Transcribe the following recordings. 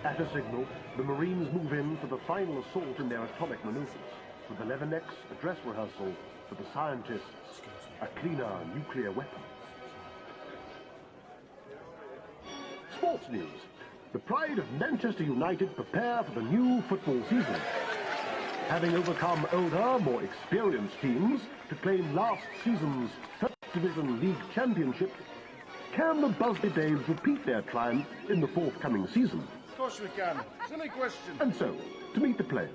At a signal, the Marines move in for the final assault in their atomic maneuvers, with 11X a dress rehearsal for the scientists, a cleaner nuclear weapon. Sports news. The pride of Manchester United prepare for the new football season. Having overcome older, more experienced teams to claim last season's First Division League Championship, can the Busby Babes repeat their triumph in the forthcoming season? Of course we can. Silly question. And so, to meet the players,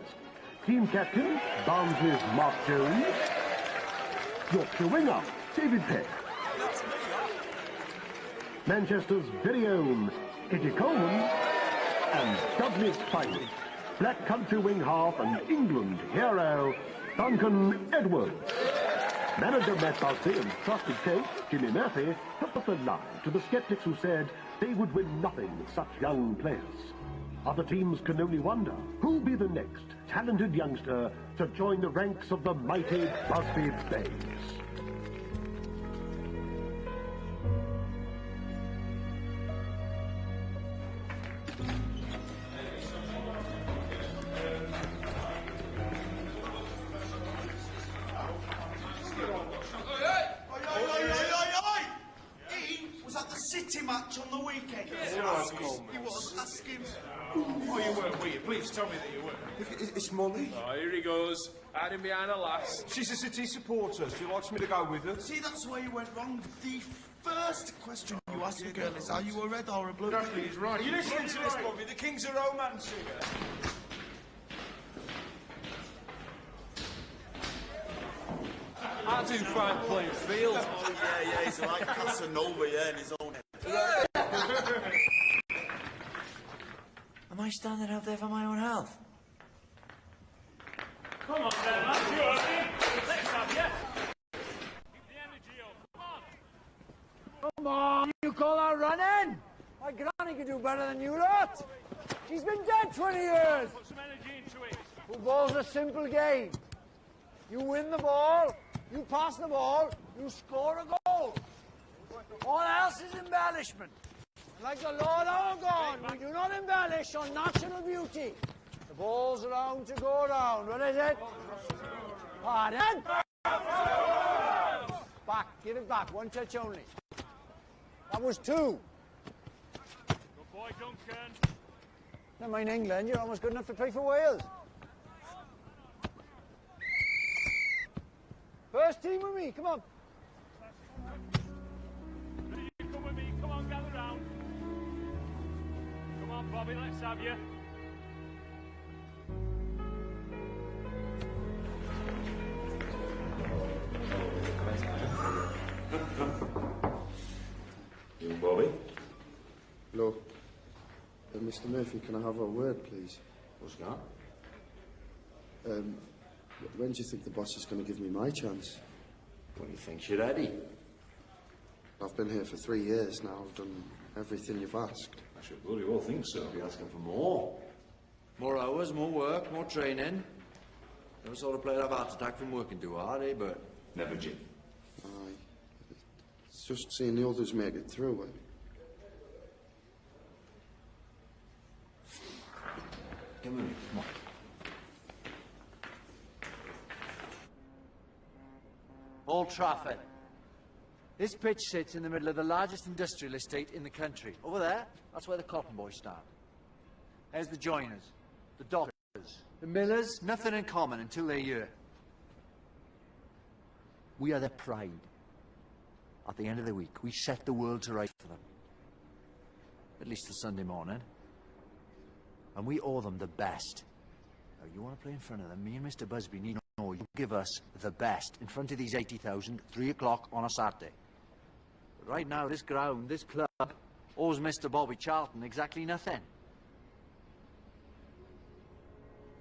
team captain, Barnsley's Mark Jones, Yorkshire winger, David Peck, Manchester's very own Eddie Coleman, and Dudley's finest, Black Country wing half and England hero, Duncan Edwards. Manager Matt Busby and trusted coach Jimmy Murphy put the line to the sceptics who said they would win nothing with such young players. Other teams can only wonder who'll be the next talented youngster to join the ranks of the mighty Busby Babes. Match on the weekend. He was. Ask him. Oh, you weren't, were you? Please tell me that you weren't. It's Molly. Oh, here he goes. Hiding behind a lass. She's a City supporter. She likes me to go with her. See, that's where you went wrong. The first question you ask a girl is, are you a red or a blue? Exactly, he's right. Are you listening to this, Bobby? The King's a romance singer. I do fine playing field. Oh, yeah, he's like Casanova, in his own head. Am I standing out there for my own health? Come on, then, lads, you're in. Let's have you. Keep the energy up. Come on. Come on, you call that running? My granny could do better than you lot. She's been dead 20 years. Put some energy into it. Football's a simple game. You win the ball, you pass the ball, you score a goal. All else is embellishment. Like the Lord our God, we do not embellish on national beauty. The ball's around to go round. What is it? Pardon? Back. Give it back. One touch only. That was two. Good boy, Duncan. Never mind England. You're almost good enough to play for Wales. First team with me. Come on. You come with me. Come on, gather round. Come on, Bobby, let's have you. You, Bobby? Look, Mr. Murphy, can I have a word, please? What's that? When do you think the boss is going to give me my chance? When you think you're ready. I've been here for 3 years now. I've done everything you've asked. I should bloody well think so. Be asking for more. More hours, more work, more training. Never saw a player have a heart attack from working too hard, eh, Bert? Never, Jim. Aye. It's just seeing the others make it through. Come with me, come on. Old Trafford. This pitch sits in the middle of the largest industrial estate in the country. Over there, that's where the cotton boys start. There's the joiners, the dockers, the millers, nothing in common until they're here. We are their pride. At the end of the week, we set the world to right for them. At least till Sunday morning. And we owe them the best. Now, you want to play in front of them, me and Mr. Busby need to know you give us the best in front of these 80,000, 3 o'clock on a Saturday. But right now, this ground, this club, owes Mr. Bobby Charlton exactly nothing.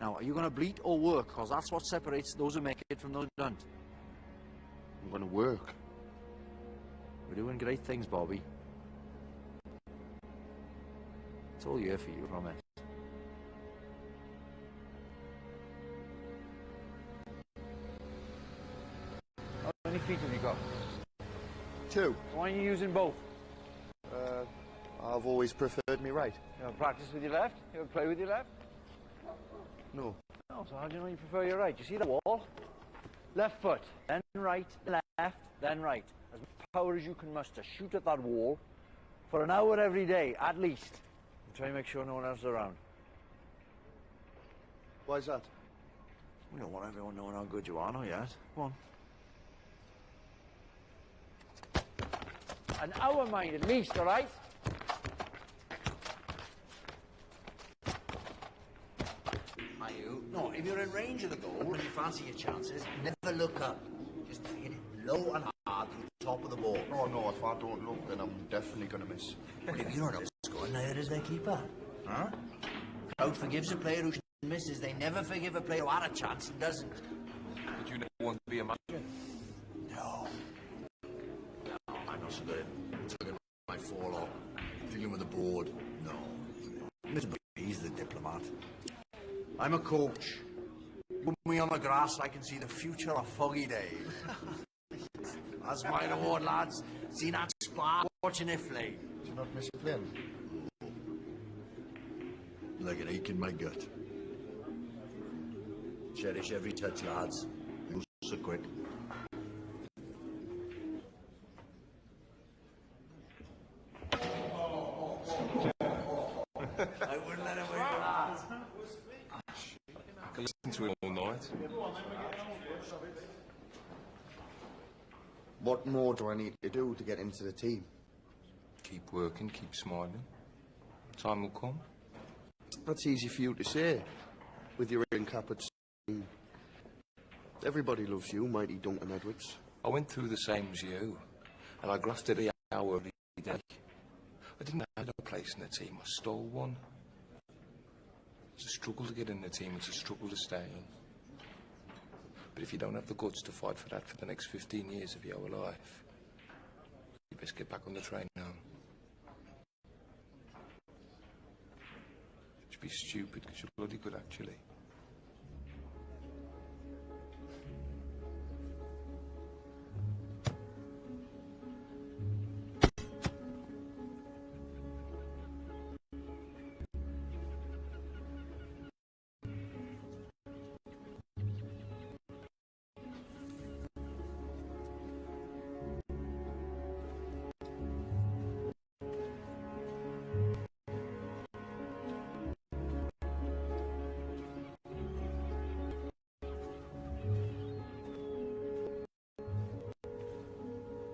Now, are you going to bleat or work? Because that's what separates those who make it from those who don't. I'm going to work. We're doing great things, Bobby. It's all year for you, I promise. How many feet have you got? 2. Why are you using both? I've always preferred me right. You ever practice with your left? You ever play with your left? No. No, so how do you know you prefer your right? You see the wall? Left foot, then right, left, then right. As much power as you can muster. Shoot at that wall for an hour every day, at least. And try and make sure no one else is around. Why's that? We don't want everyone knowing how good you are, not yet. Come on. An hour, mind, at least, all right? Are you? No, if you're in range of the goal and you fancy your chances, never look up. Just hit it low and hard through the top of the ball. Oh, no, if I don't look, then I'm definitely going to miss. Well, if you don't know the score, neither does their keeper. Huh? Crowd forgives a player who misses. They never forgive a player who had a chance and doesn't. Did you never want to be a manager? No. No, I'm not so good at my fall off. Dealing with the board. No. Mr. He's the diplomat. I'm a coach. Put me on the grass, I can see the future of foggy days. That's my reward, lads. See that spark, watching it flame. Do you not miss playing? Like an ache in my gut. Cherish every touch, lads. Lose so quick. I wouldn't let him win for that. I can listen to it all night. What more do I need to do to get into the team? Keep working, keep smiling. Time will come. That's easy for you to say. With your ring cap at sea. Everybody loves you, mighty Duncan Edwards. I went through the same as you, and I grafted the hour every day. I didn't have no place in the team. I stole one. It's a struggle to get in the team. It's a struggle to stay in. But if you don't have the guts to fight for that for the next 15 years of your life, you best get back on the train now. You'd be stupid because you're bloody good, actually.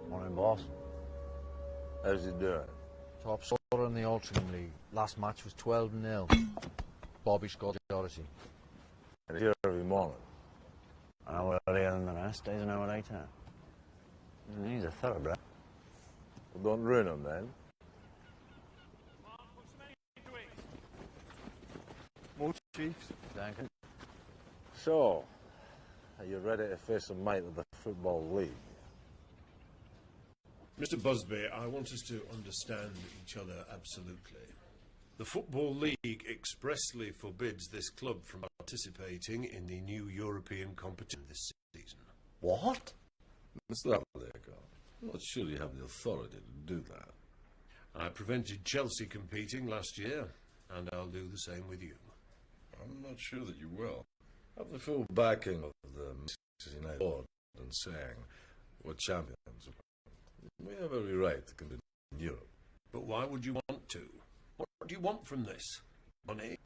Morning, boss. How's he doing? Top scorer in the Altrincham League. Last match was 12-0. Bobby scored the Odyssey. And here every morning. An hour earlier than the rest, stays an hour later. He's a thoroughbred. Well, don't ruin him then. More Chiefs. Duncan. So, are you ready to face a mate of the Football League? Mr. Busby, I want us to understand each other absolutely. The Football League expressly forbids this club from participating in the new European competition this season. What? Mr. Appleacre, I'm not sure you have the authority to do that. I prevented Chelsea competing last year, and I'll do the same with you. I'm not sure that you will. Have the full backing of the Manchester United board and saying we're champions. We have every right to compete in Europe. But why would you want to? What do you want from this? Money?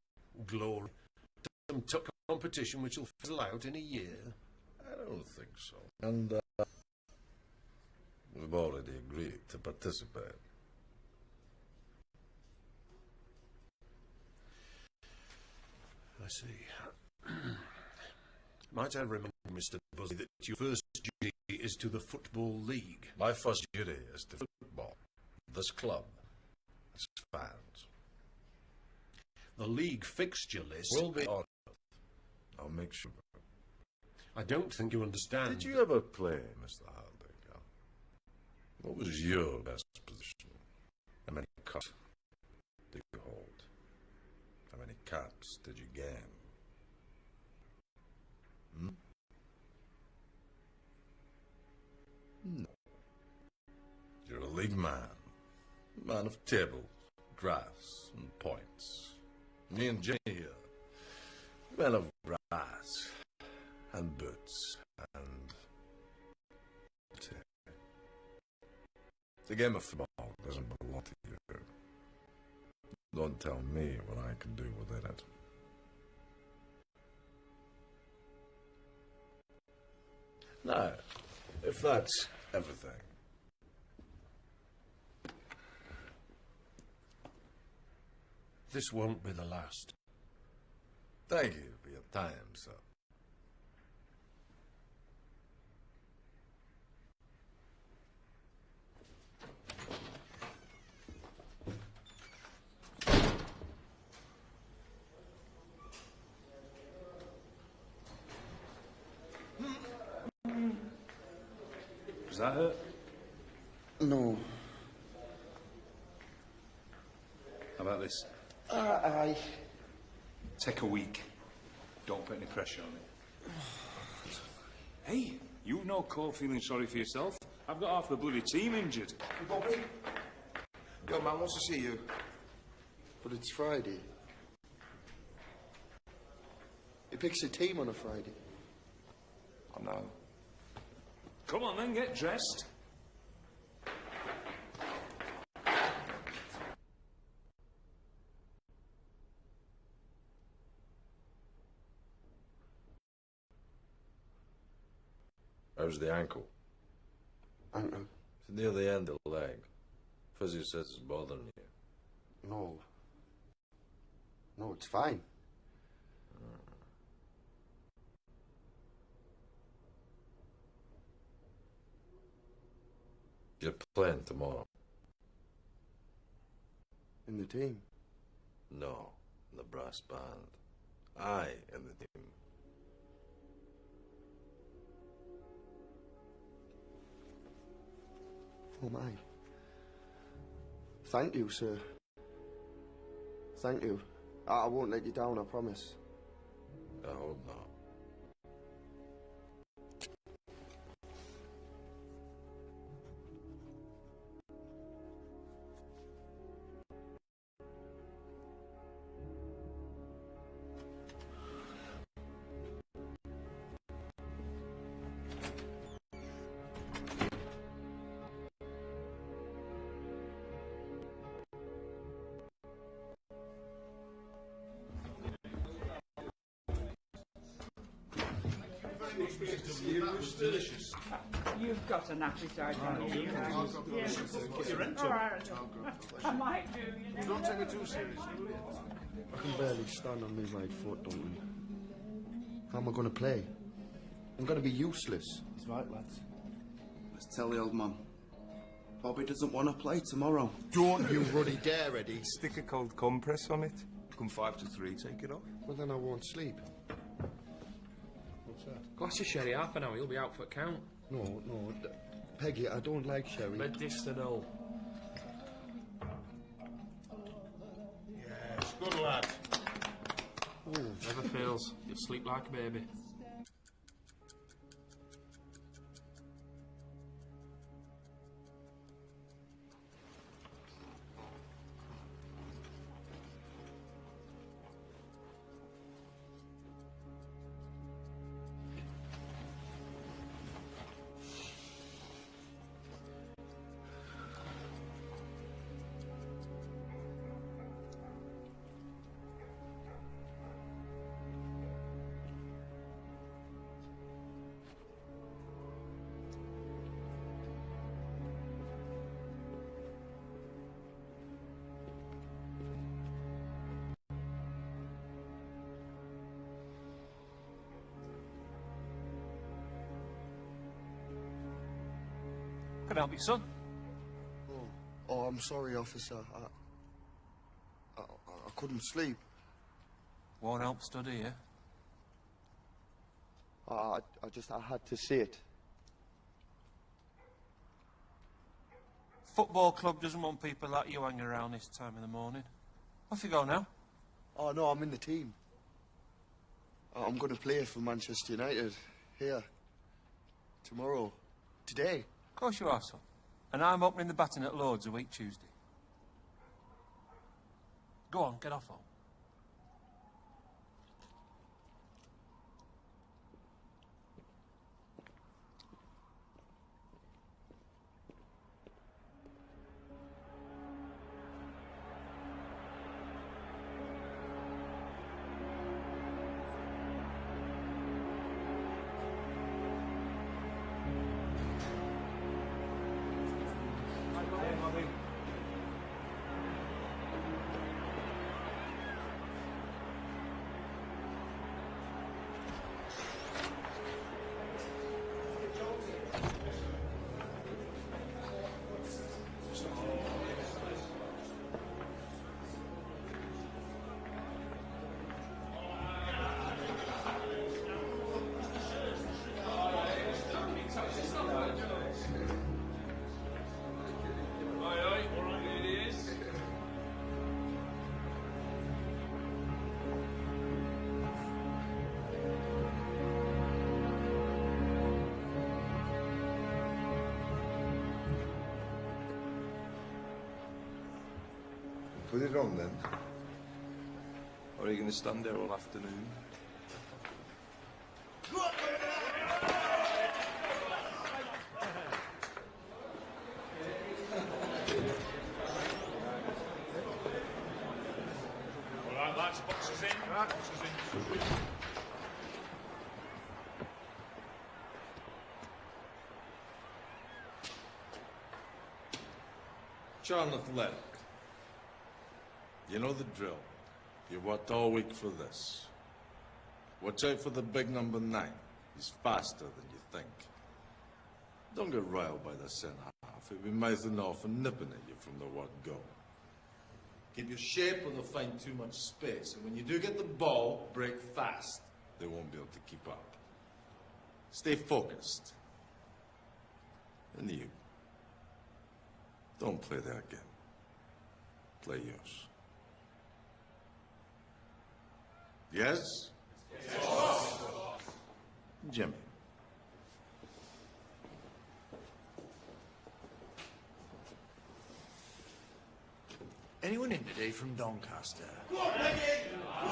Glory? Some tough competition which will fizzle out in a year? I don't think so. And we've already agreed to participate. I see. Might I remind Mr. Busby that your first duty is to the Football League? My first duty is to football, this club, its fans. The league fixture list... We'll be on it. I'll make sure. I don't think you understand. Did you ever play, Mr. Haldane? What was your best position? How many cups did you hold? How many caps did you gain? No. You're a league man. Man of tables, graphs and points. Me and Jimmy here, men of grass and boots and... The game of football doesn't belong to you. Don't tell me what I can do within it. Now, if that's everything, This won't be the last. thank you for your time, sir. Does that hurt? No. How about this? Aye. Take a week. Don't put any pressure on it. Hey, you've no call feeling sorry for yourself. I've got half the bloody team injured. Hey, Bobby. Your man wants to see you. But it's Friday. He picks a team on a Friday. I know. Come on then, get dressed. How's the ankle? Ankle? It's near the end of the leg. Physio says it's bothering you. No. No, it's fine. You're playing tomorrow. In the team? No, in the brass band. I in the team. Oh my. Thank you, sir. Thank you. I won't let you down, I promise. I hope not. You've got an appetite, haven't you? Yes. All right. I might do, you know. Don't take it too seriously, will you? I can barely stand on my right foot, don't we? How am I going to play? I'm going to be useless. He's right, lads. Let's tell the old man. Bobby doesn't want to play tomorrow. Don't you ruddy dare, Eddie. Stick a cold compress on it. Come 5 to 3, take it off. Well, then I won't sleep. What's that? Glass of sherry, half an hour, you'll be out for count. No, Peggy, I don't like sherry. Red Distinol. Yes, good lad. Oh. Never fails. You'll sleep like a baby. Can I help you, son? Oh, I'm sorry, officer. I couldn't sleep. Won't help study, yeah? I had to see it. Football club doesn't want people like you hanging around this time in the morning. Off you go now. Oh, no, I'm in the team. I'm going to play for Manchester United. Here. Tomorrow. Today. Of course you are, son. And I'm opening the batting at Lord's a week Tuesday. Go on, get off home. Put it on then. Or are you going to stand there all afternoon? All right, lads, boxes in. Right, boxes in. John Athletic. You know the drill. You worked all week for this. Watch out for the big number 9. He's faster than you think. Don't get riled by the centre half. He'll be mouthing off and nipping at you from the word go. Keep your shape or they'll find too much space. And when you do get the ball, break fast. They won't be able to keep up. Stay focused. And you. Don't play their game. Play yours. Yes? Yes. Jimmy. Anyone in today from Doncaster? Go on, Peggy!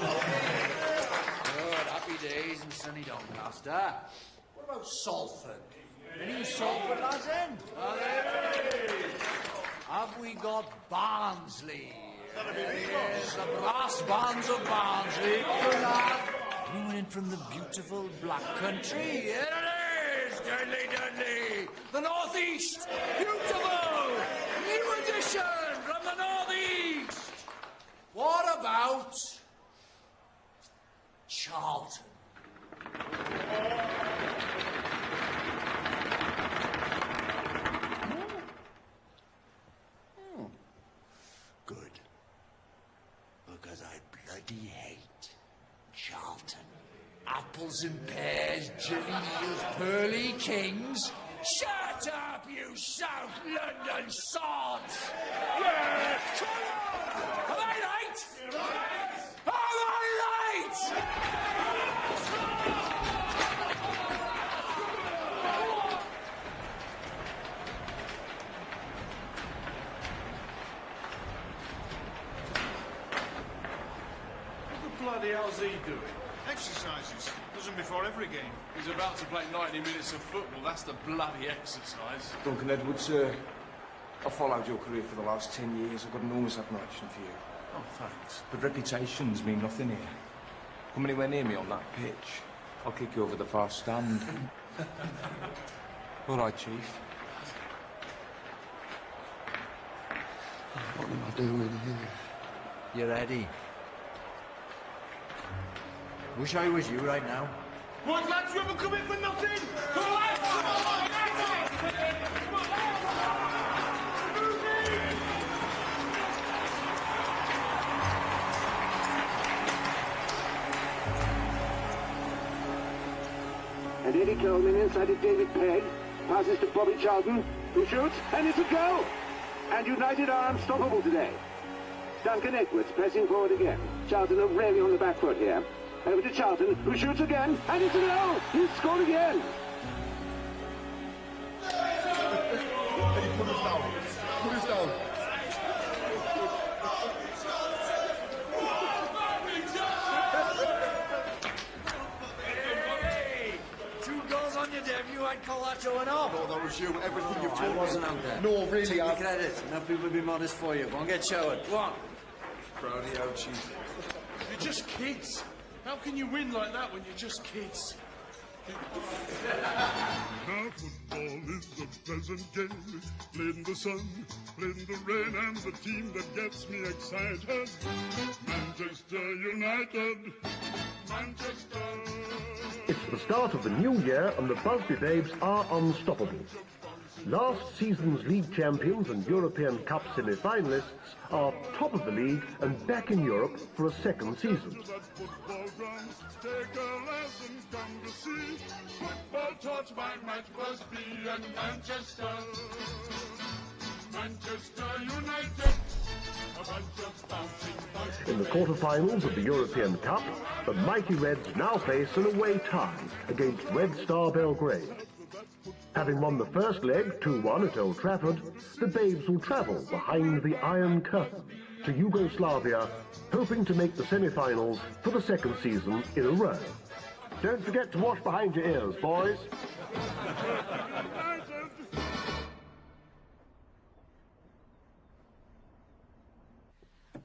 Good, happy days in sunny Doncaster. What about Salford? Any Salford lads in? Have we got Barnsley? Yes, the brass bands of Barnsley. Good lad. Anyone in from the beautiful Black Country? Here it is, Dudley Dudley. The North East. Beautiful. New edition from the North East. What about Charlton? Good. Because I bloody hate Charlton. Apples and pears, Jilly Neals, Pearly Kings. Shut up, you South London sods! Yeah, come on! Am I right? Am I right? What the bloody hell's he doing? Exercises. Does them before every game. He's about to play 90 minutes of football. That's the bloody exercise. Duncan Edwards, I've followed your career for the last 10 years. I've got enormous admiration for you. Oh, thanks. But reputations mean nothing here. Come anywhere near me on that pitch, I'll kick you over the far stand. All right, Chief. What am I doing here? You're ready. Wish I was you right now. What, lads, you haven't come in for nothing? Come on, And Eddie Coleman inside to David Pegg. Passes to Bobby Charlton, who shoots, and it's a goal! And United are unstoppable today. Duncan Edwards pressing forward again. Charlton are really on the back foot here. Over to Charlton, who shoots again, and it's a goal! He's scored again! Put us down. Put us down. resume everything you've told I me. wasn't out there. No, really, Take the credit. Enough people will be modest for you. Go and get showered. Go on. Proud of you, Chief. You're just kids. How can you win like that when you're just kids? Now football is a pleasant game, played in the sun, played in the rain, and the team that gets me excited, Manchester United, Manchester. It's the start of the new year and the Busby Babes are unstoppable. Last season's league champions and European Cup semi-finalists are top of the league and back in Europe for a second season. Take a lesson, come to see football taught by Matt Busby and Manchester. Manchester United, a bunch of bouncing boys. In the quarter-finals of the European Cup, the mighty Reds now face an away tie against Red Star Belgrade. Having won the first leg 2-1 at Old Trafford, the Babes will travel behind the Iron Curtain to Yugoslavia, hoping to make the semi-finals for the second season in a row. Don't forget to wash behind your ears, boys.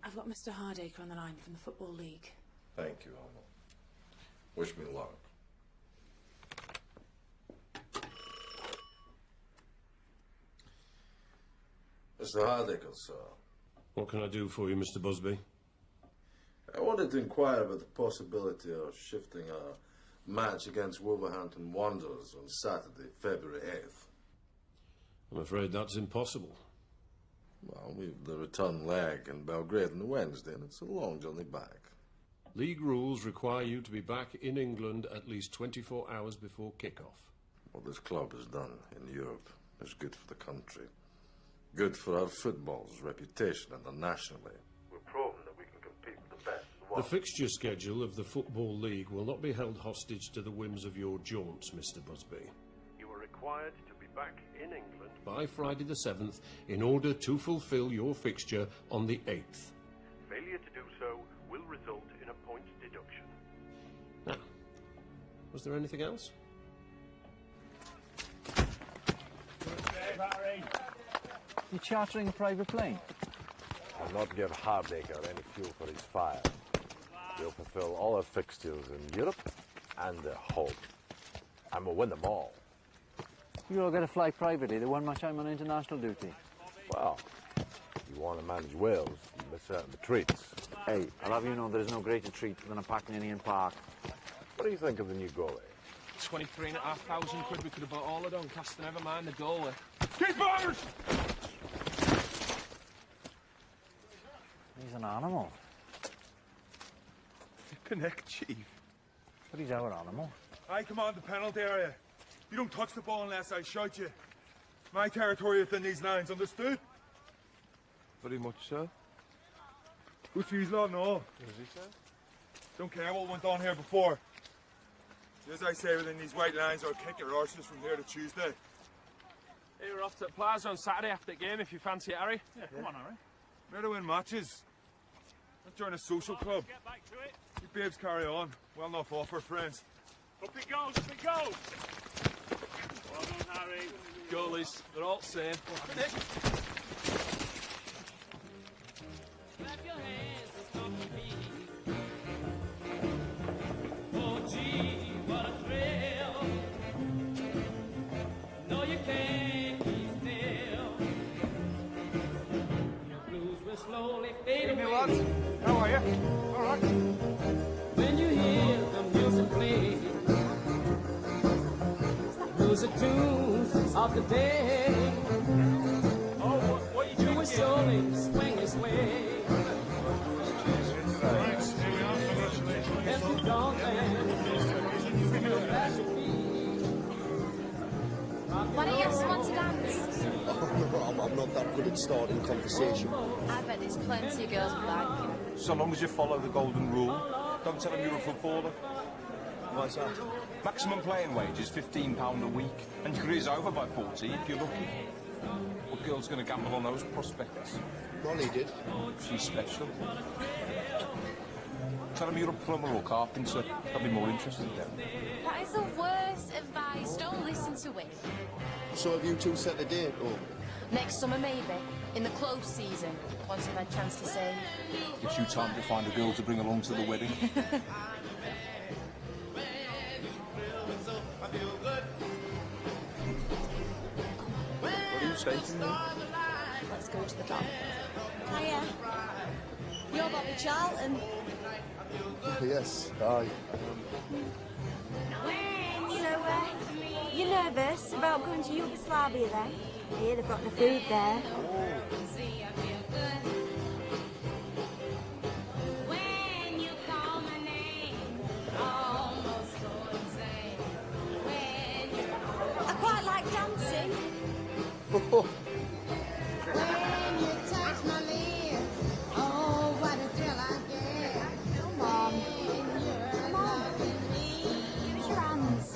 I've got Mr. Hardacre on the line from the Football League. Thank you, Alma. Wish me luck. Mr. Hardacre, sir. What can I do for you, Mr. Busby? I wanted to inquire about the possibility of shifting our match against Wolverhampton Wanderers on Saturday, February 8th. I'm afraid that's impossible. Well, we've the return leg in Belgrade on Wednesday, and it's a long journey back. League rules require you to be back in England at least 24 hours before kick-off. What this club has done in Europe is good for the country. Good for our football's reputation internationally. We've proven that we can compete with the best in the world. The fixture schedule of the Football League will not be held hostage to the whims of your jaunts, Mr. Busby. You are required to be back in England By Friday the 7th, in order to fulfil your fixture on the 8th. Failure to do so will result in a points deduction. Now, was there anything else? You chartering a private plane? I'll not give Hardacre any fuel for his fire. We'll fulfill all our fixtures in Europe and at home. And we'll win them all. You all got to fly privately. The one much I'm on international duty. Well, if you want to manage Wales, you miss out on the treats. Hey, I'll have you know there is no greater treat than a packing in Ian Park. What do you think of the new goalie? 23,500 quid we could have bought all of Doncaster, never mind the goalie. Keepers! He's an animal. Connect, Chief. But he's our animal. I command the penalty area. You don't touch the ball unless I shout you. My territory within these lines, understood? Very much so. Good cheese, lad, no. Is he, sir? Don't care what went on here before. As I say, within these white lines, I'll kick your arses from here to Tuesday. Hey, we're off to the Plaza on Saturday after the game if you fancy it, Harry. Yeah, come on, Harry. We're to win matches. Not join a social club. Get back to it. You babes carry on. Well enough offer, friends. Up it goes, up it goes. Well done, Harry. Goalies, they're all the same. Oh, gee, what a thrill. No, you can't keep still. Your blues will slowly fade away. lads. How are you? All right. When you hear the music play, those are tunes of the day. Oh, what are you You will surely swing his way. Every dawn Why don't you have someone to dance? I'm not that good at starting conversation. I bet there's plenty of girls would like you. So long as you follow the golden rule, don't tell them you're a footballer. Why's that? Maximum playing wage is £15 a week, and your career's over by 40 if you're lucky. What girl's going to gamble on those prospects? Molly did. She's special. Tell him you're a plumber or carpenter. I'll be more interested in them. That is the worst advice. Don't listen to him. So have you two set a date, or? Next summer, maybe. In the close season. Once I've had a chance to say. Gives you time to find a girl to bring along to the wedding. What do you say to me? Let's go to the dock. Hiya. You're Bobby Charlton. Yes, aye. So, you're nervous about going to Yugoslavia then? I hear they've got the food there. I quite like dancing. When you touch my lips, oh, what a thrill I get. Come on. Come on. Use your hands.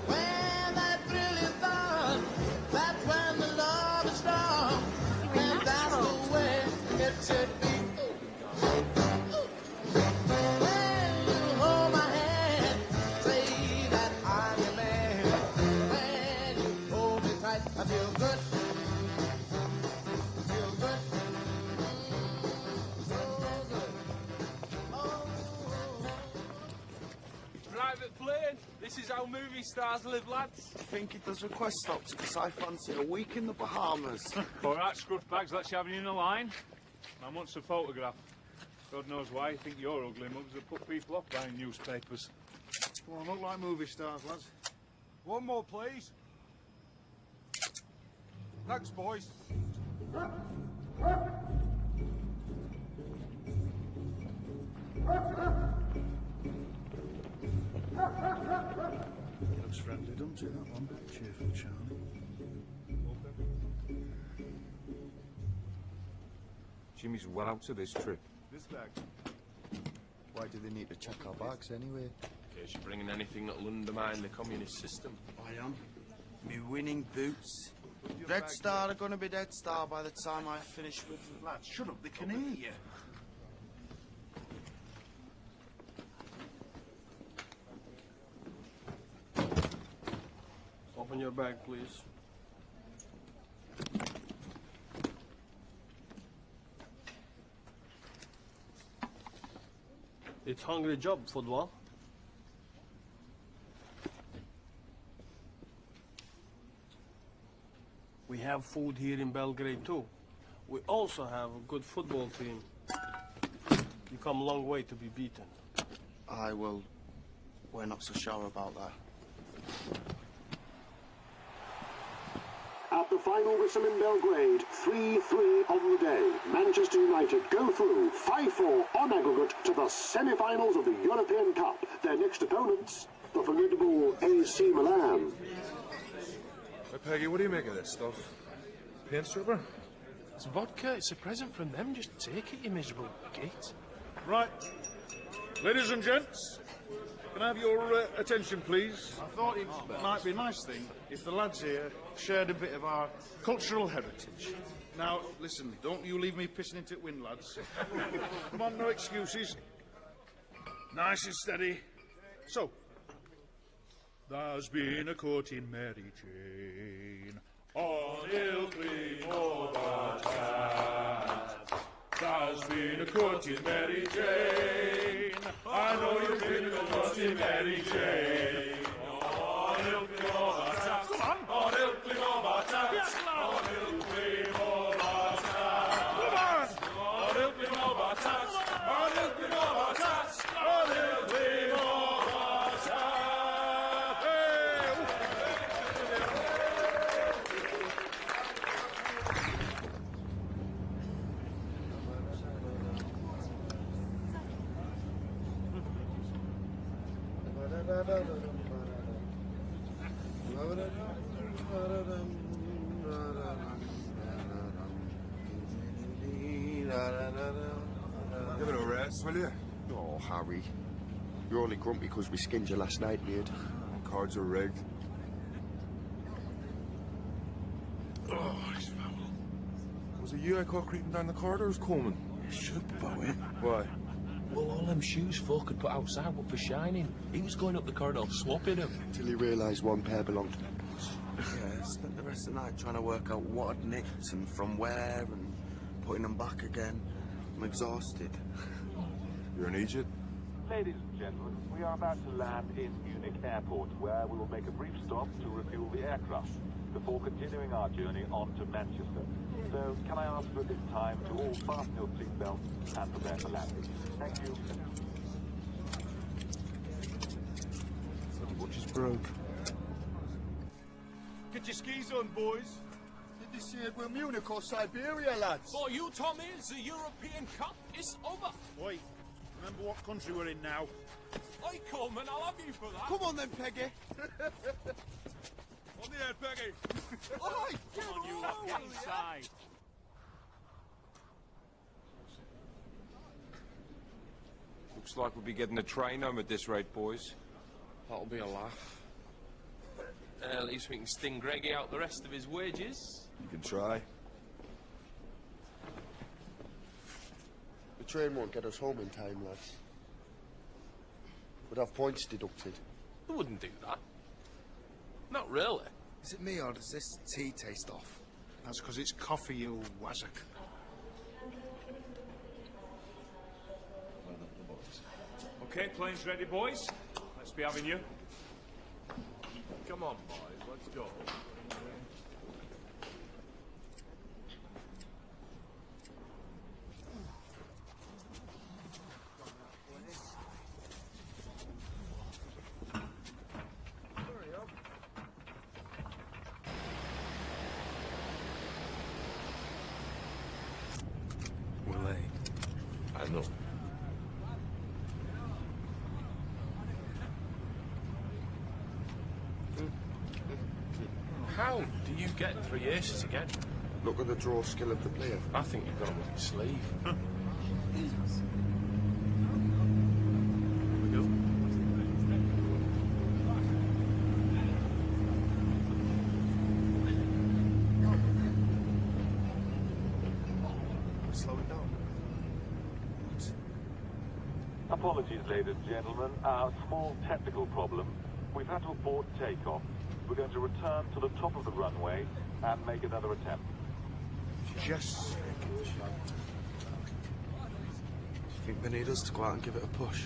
Well, that thrill is on. That's when the love is strong. And that's the way it should be. When you hold my hand, say that I'm your man. When you hold me tight, I feel good. Feel good. So good. Private plane. This is how movie stars live, lads. I think it does request stops because I fancy a week in the Bahamas. All right, scruff bags, let's have you in a line. Man wants a photograph. God knows why you think your ugly mugs have put people off buying newspapers. Well, not like movie stars, lads. One more, please. Thanks, boys. Looks friendly, doesn't it, that one? Cheerful Charlie. Jimmy's well out of this trip. This bag. Why do they need to check our bags anyway? In case you're bringing anything that'll undermine the communist system. I am. Me winning boots. Red Star are gonna be Dead Star by the time I finish with them. Lads, shut up, they can hear you. Open your bag, please. It's hungry job, football. We have food here in Belgrade too. We also have a good football team. You come a long way to be beaten. I will. We're not so sure about that. At the final whistle in Belgrade, 3-3 on the day. Manchester United go through 5-4 on aggregate to the semi-finals of the European Cup. Their next opponents, the formidable AC Milan. Hey, Peggy, what do you make of this stuff? Paint stripper? It's vodka. It's a present from them. Just take it, you miserable git. Right. Ladies and gents, can I have your attention, please? I thought it might be a nice thing if the lads here shared a bit of our cultural heritage. Now, listen, don't you leave me pissing into the wind, lads. Come on, no excuses. Nice and steady. So, there's been a court in Mary Jane on Ilkley Overcast. There's been a court in Mary Jane. I know you've been a court in Mary Jane. On Ilkley Overcast. Come on. On Ilkley Overcast. Yes, on Ilkley Overcast. Come on. On Ilkley Overcast. On Ilkley Overcast. On Ilkley Overcast. Give it a rest, will you? Oh, Harry. You're only grumpy because we skinned you last night, mate. Cards are rigged. Oh, he's foul. Was it you I caught creeping down the corridors, Coleman? You should, Bowie. Why? Well, all them shoes folk had put outside were for shining. He was going up the corridor swapping them. Till he realised one pair belonged to him. Yeah, I spent the rest of the night trying to work out what had nicked and from where and putting them back again. I'm exhausted. You're in Egypt? Ladies and gentlemen, we are about to land in Munich Airport, where we will make a brief stop to refuel the aircraft before continuing our journey on to Manchester. So, can I ask you at this time to all fasten your seatbelts and prepare for landing? Thank you. The watch is broke. Get your skis on, boys. Did you say it were Munich or Siberia, lads? For you, Tommy, the European Cup is over. Wait, remember what country we're in now. I come and I'll have you for that. Come on then, Peggy. On the head, Peggy. Oi, Come on, you lot, get inside. Looks like we'll be getting a train home at this rate, boys. That'll be a laugh. At least we can sting Greggy out the rest of his wages. You can try. The train won't get us home in time, lads. We'd have points deducted. They wouldn't do that. Not really. Is it me or does this tea taste off? That's because it's coffee, you wazzock. Okay, plane's ready, boys. Let's be having you. Come on, boys, let's go. We're late. I know. How do you get 3 aces again? Look at the draw skill of the player. I think you've got them with your sleeve. We go. Slowing down. Apologies, ladies and gentlemen. A small technical problem. We've had to abort takeoff. We're going to return to the top of the runway and make another attempt. Just Think they need us to go out and give it a push.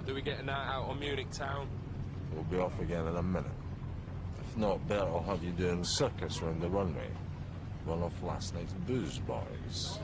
Do we get a night out on Munich town? We'll be off again in a minute. If not, better I'll have you doing circus around the runway. One off last night's booze, boys.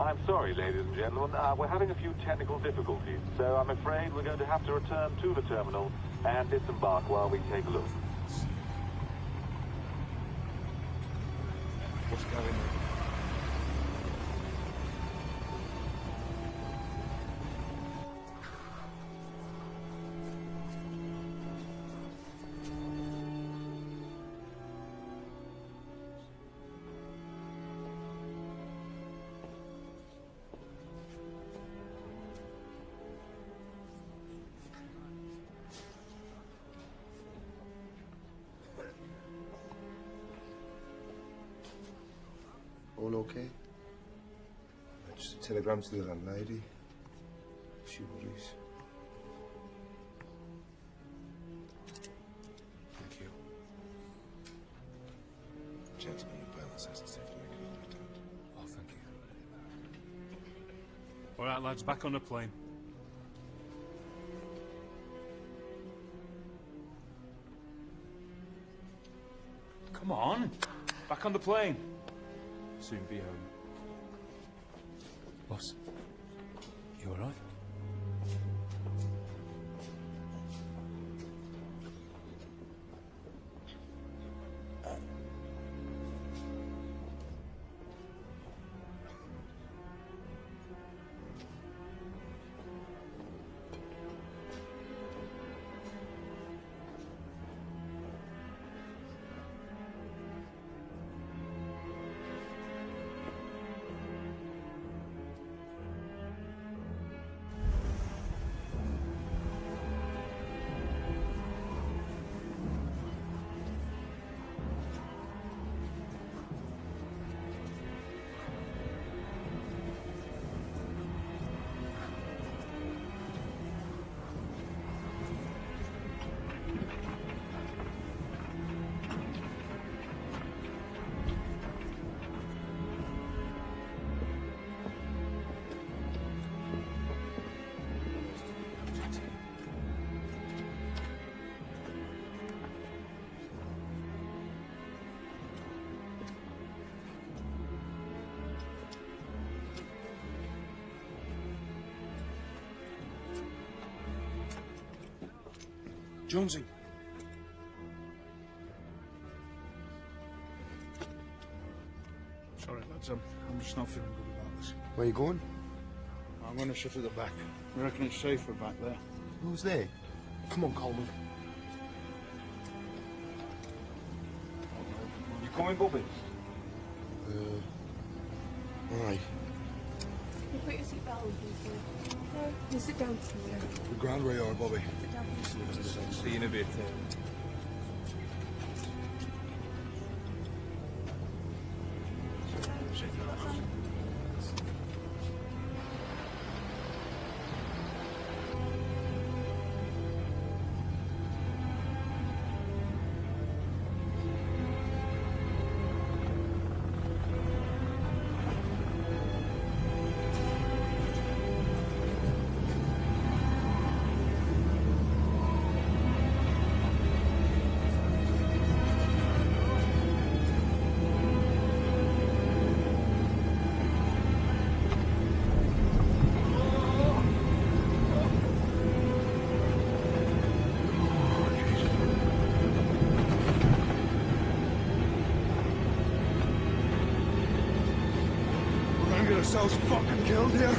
I'm sorry, ladies and gentlemen. We're having a few technical difficulties, so I'm afraid we're going to have to return to the terminal and disembark while we take a look. What's going on? All okay? Just a telegram to the landlady. She worries. Thank you. Gentlemen, the pilot says it's safe to make an attempt. Oh, thank you. All right, lads, back on the plane. Come on, back on the plane. Soon be home. Boss, you all right? Jonesy. Sorry, lads, I'm just not feeling good about this. Where you going? I'm going to shift at the back. I reckon it's safer back there. Who's there? Come on, Coleman. You coming, Bobby? Aye. You put your seatbelt on, please, sir. Sir, you sit down, please, sir. The ground where you are, Bobby. Sit down, please. See you in a bit. We're gonna get ourselves fucking killed here.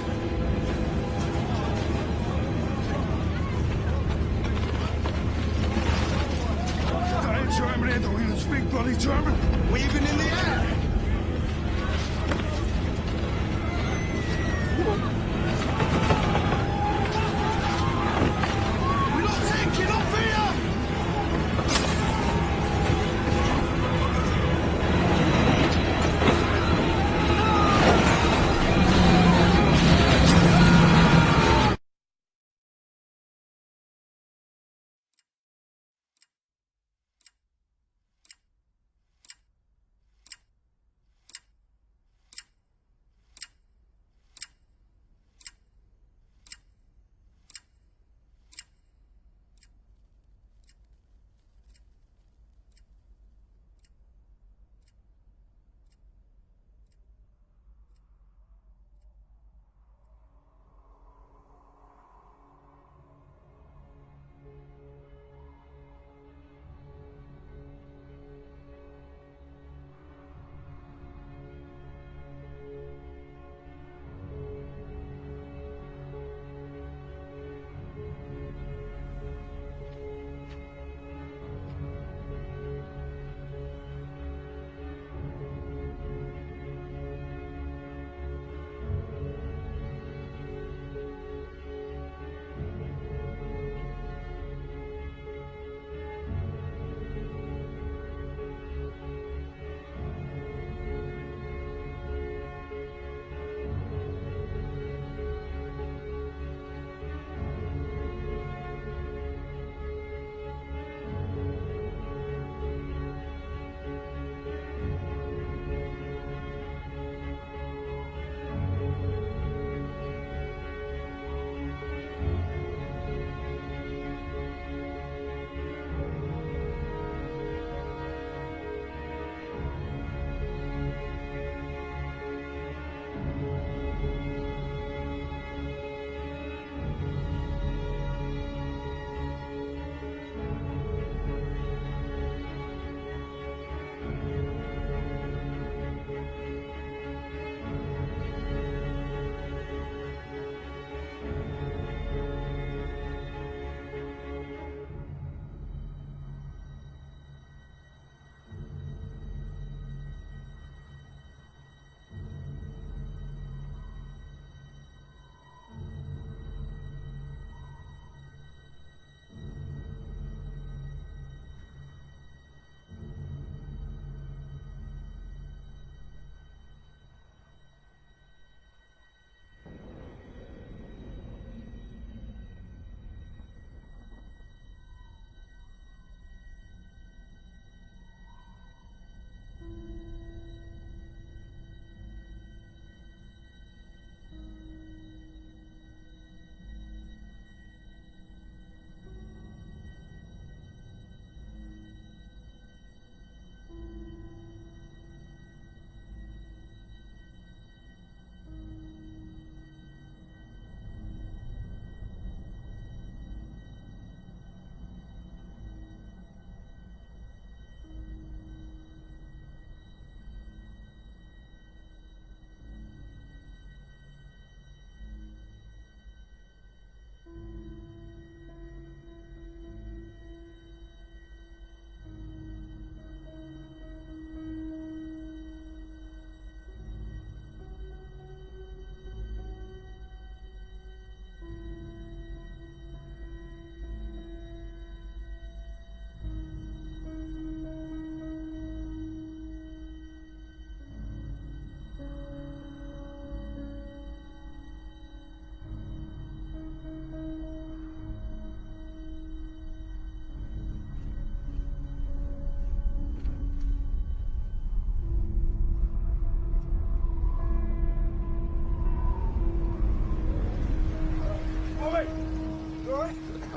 That ain't Germany, I don't even speak bloody German. Waving in the air. We're not taking up here!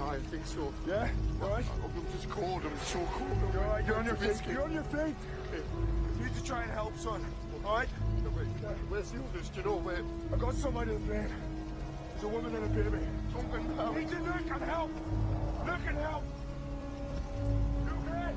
I think so. Yeah? All right? I'm just cold. I'm so cold. You're all right. You're on your feet. You're on your feet. You need to try and help, son. All right? No, wait. Where's the others? Do you know where? I got somebody to the plane. There's a woman and a baby. Something now. You need to look and help. Look and help. You okay?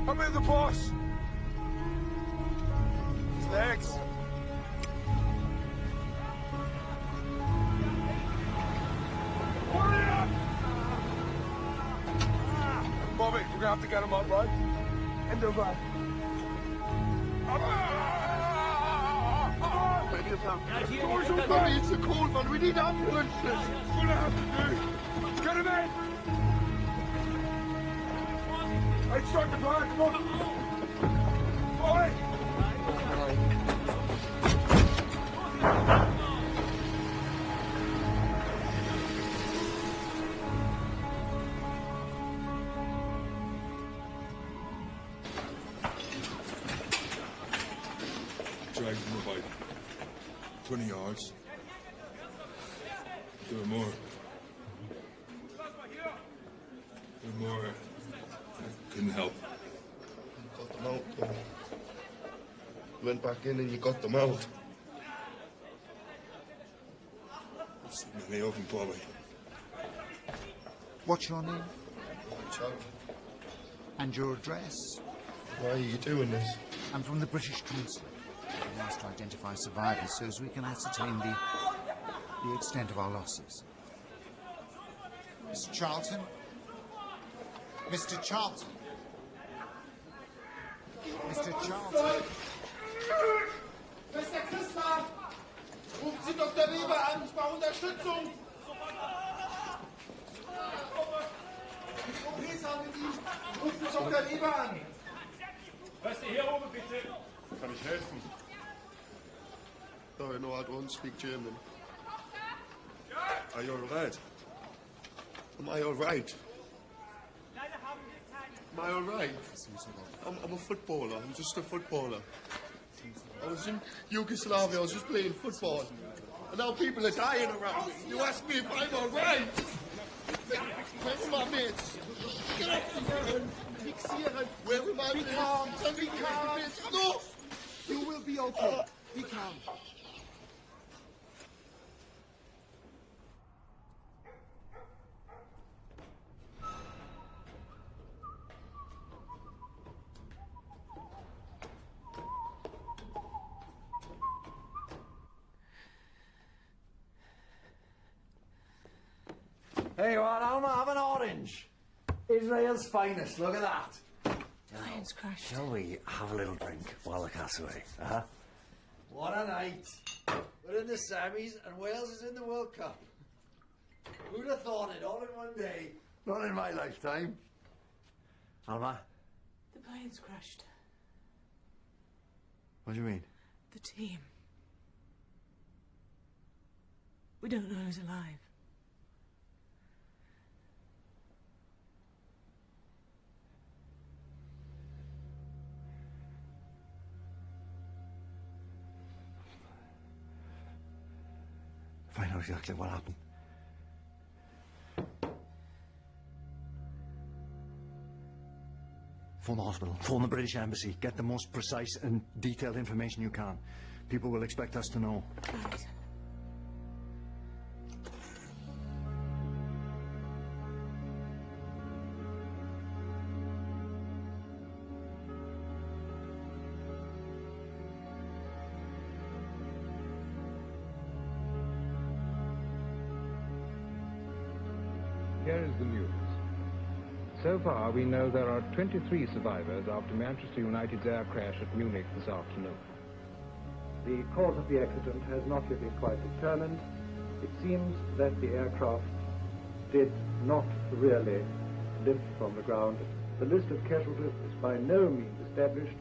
I'm in the boss. His legs. Hurry up! Bobby, we're gonna have to get him up, right? Into the back. Doors open. It's a cold one. We need ambulances. That's what I have to do. Get him in! Hey, start the fire, come on! Bobby! Dragged him about 20 yards. There were more. There were more. I couldn't help. Got them out, though. You went back in and you got them out. Many of them, Bobby. What's your name? Chuck, And your address? why are you doing this? I'm from the British Consulate. We asked to identify survivors so as we can ascertain the extent of our losses. Mr. Charlton? Mr. Charlton? Mr. Charlton? Mr. Christoph! Rufen Sie Dr. Weber an, ich brauche Unterstützung! Die OPs haben mit ihm. Rufen Sie Dr. Weber an! Was ist hier oben, bitte? Kann ich helfen? Sorry, no, I don't speak German. Are you all right? Am I all right? Am I all right? I'm a footballer. I'm just a footballer. I was in Yugoslavia. I was just playing football. And now people are dying around me. You ask me if I'm all right. Where's my mates? Where are my mates? Be calm. Be calm. No! You will be okay. Be calm. Hey, what? Alma, have an orange. Israel's finest. Look at that. Lions crashed. Shall we have a little drink while the cat's away? Huh? What a night. We're in the semis and Wales is in the World Cup. Who'd have thought it all in one day? Not in my lifetime. Alma? The planes crashed. What do you mean? The team. We don't know who's alive. Find out exactly what happened. Phone the hospital. Phone the British Embassy. Get the most precise and detailed information you can. People will expect us to know. Right. Here is the news. So far, we know there are 23 survivors after Manchester United's air crash at Munich this afternoon. The cause of the accident has not yet been quite determined. It seems that the aircraft did not really lift from the ground. The list of casualties is by no means established,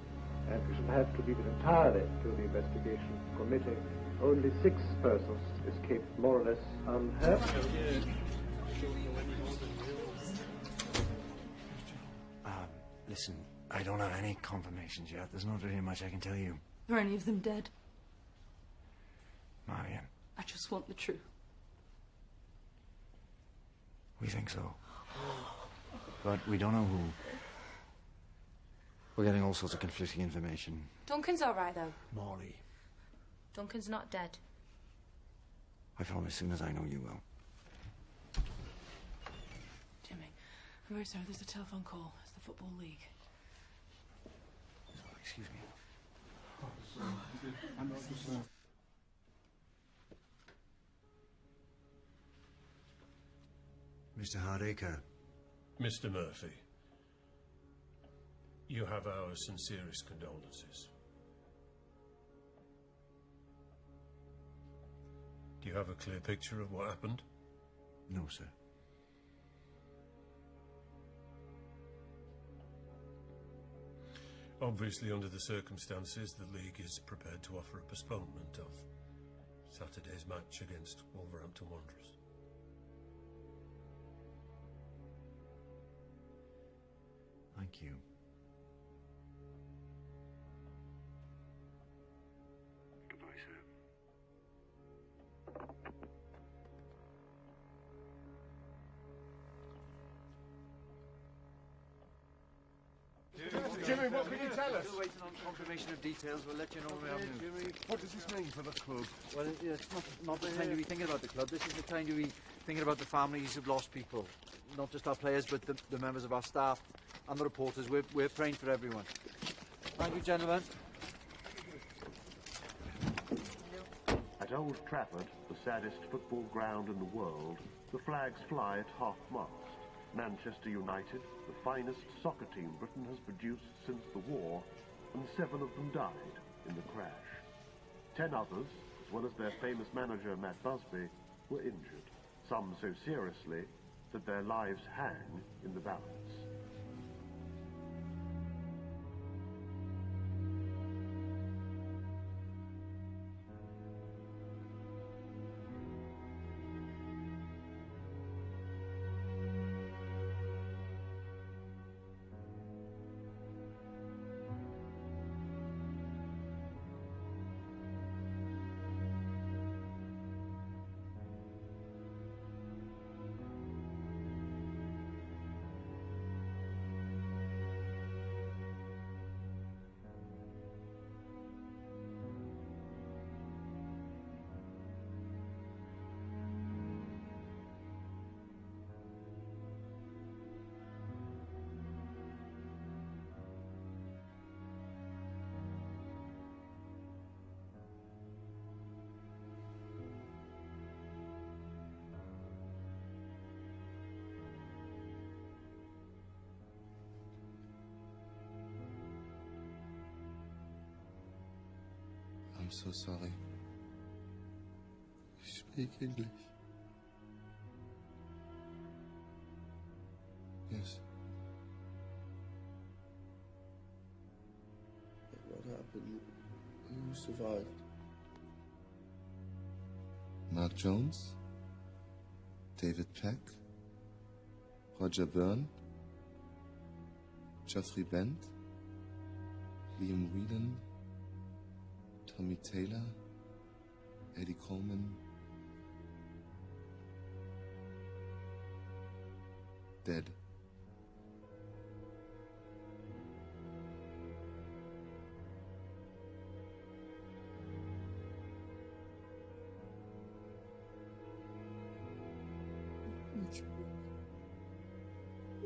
and we shall have to leave it entirely to the investigation committee. Only 6 persons escaped more or less unhurt. Listen, I don't have any confirmations yet. There's not really much I can tell you. Are any of them dead? Marion, I just want the truth. we think so. But we don't know who. We're getting all sorts of conflicting information. Duncan's all right, though. Molly, Duncan's not dead. I promise as soon as I know you will. Jimmy, I'm very sorry. There's a telephone call. It's the Football League. Excuse me. Mr. Hardacre. Mr. Murphy, you have our sincerest condolences. Do you have a clear picture of what happened? No, sir. Obviously, under the circumstances, the league is prepared to offer a postponement of Saturday's match against Wolverhampton Wanderers. Thank you. Goodbye, sir. Jimmy, what can you tell us? Still waiting on confirmation of details. We'll let you know when we have news. Jimmy, what does this mean for the club? Well, it's not the time to be thinking about the club. This is the time to be thinking about the families who've lost people. Not just our players, but the members of our staff and the reporters. We're praying for everyone. Thank you, gentlemen. At Old Trafford, the saddest football ground in the world, the flags fly at half-mast. Manchester United, the finest soccer team Britain has produced since the war, and 7 of them died in the crash. 10 others, as well as their famous manager Matt Busby, were injured, some so seriously that their lives hang in the balance. I'm so sorry. You speak English? Yes. But what happened? Who survived? Mark Jones? David Peck? Roger Byrne? Geoffrey Bent? Liam Whelan? Tommy Taylor, Eddie Coleman, dead.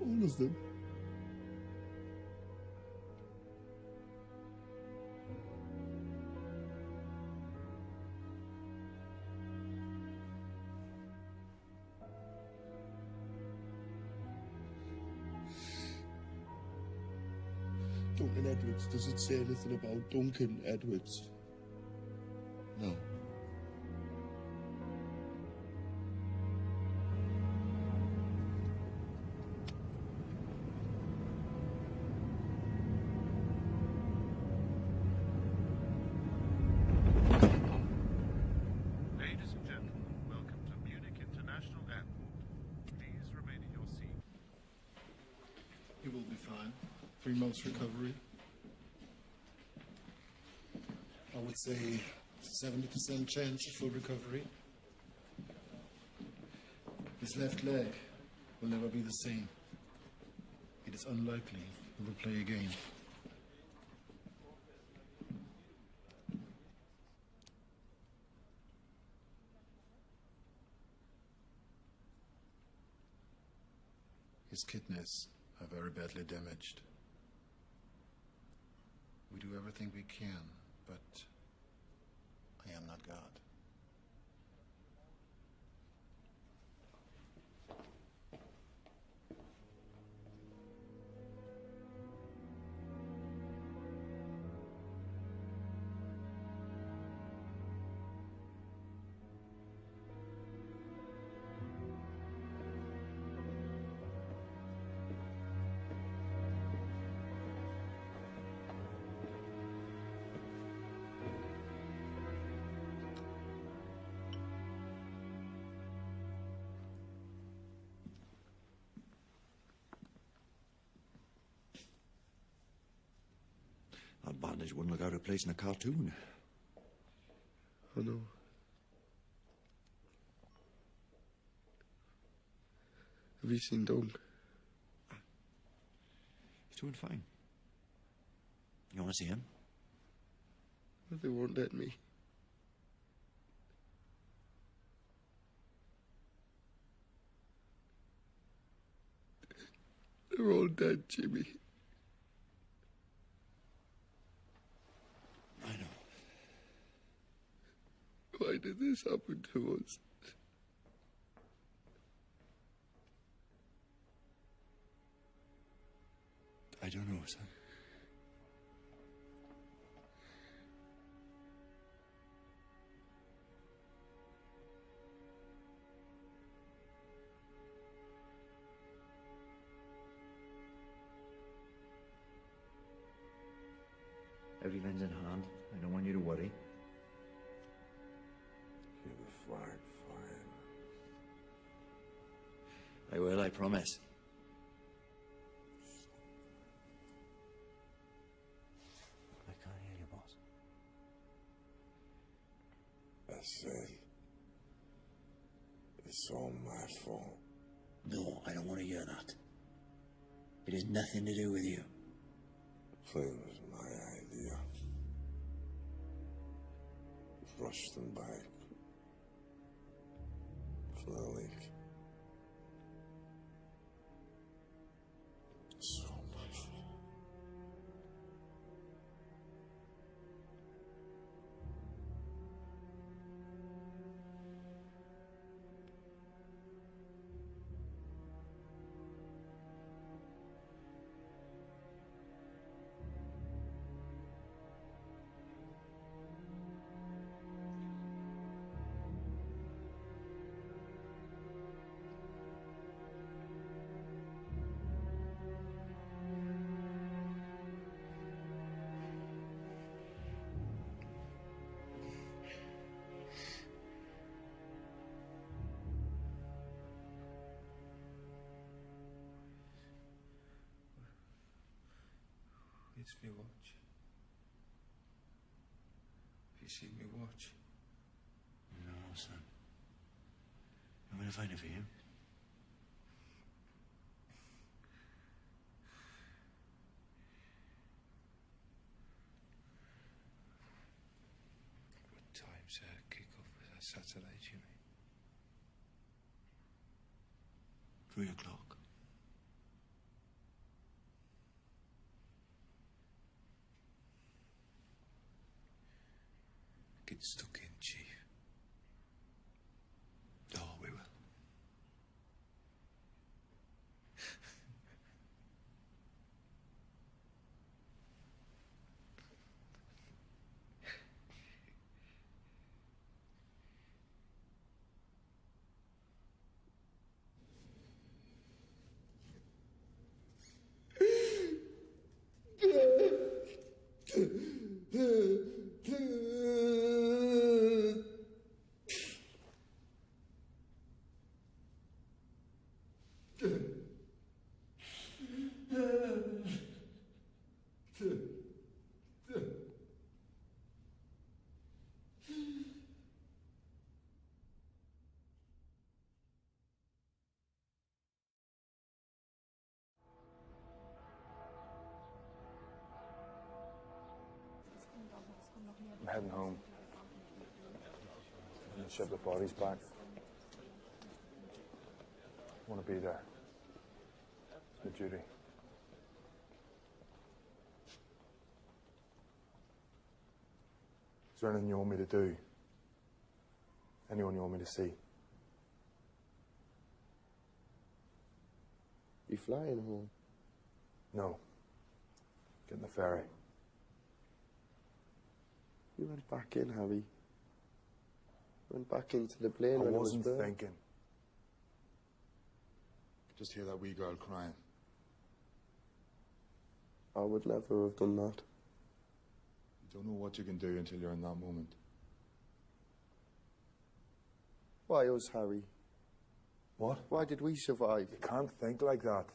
All of them. Duncan Edwards. Does it say anything about Duncan Edwards? No. Ladies and gentlemen, welcome to Munich International Airport. Please remain in your seat. He will be fine. 3 months recovery. I would say 70% chance of full recovery. His left leg will never be the same. It is unlikely he will play again. His kidneys are very badly damaged. We do everything we can, but I am not God. That bandage wouldn't look out of place in a cartoon. I know. Have you seen Doug? He's doing fine. You want to see him? But they won't let me. They're all dead, Jimmy. I know. Why did this happen to us? I don't know, son. Everything's in hand. I don't want you to worry. Keep the flag flying. I will, I promise. I can't hear you, boss. I said, it's all my fault. No, I don't want to hear that. It has nothing to do with you. The plane was my idea. Rushed them back for the leak. It's all my fault. It's for your watch. Have you seen me watch? No, son. I'm going to find it for you. What time's kick-off for that Saturday, Jimmy? 3 o'clock. Get stuck in, Chief. Oh, we will. I'm heading home. I'm gonna ship the bodies back. I want to be there. It's my duty. Is there anything you want me to do? Anyone you want me to see? You flying home? No. Getting the ferry. You went back in, Harry. Went back into the plane I when wasn't it was thinking. Just hear that wee girl crying. I would never have done that. You don't know what you can do until you're in that moment. Why us, Harry? What? Why did we survive? You can't think like that.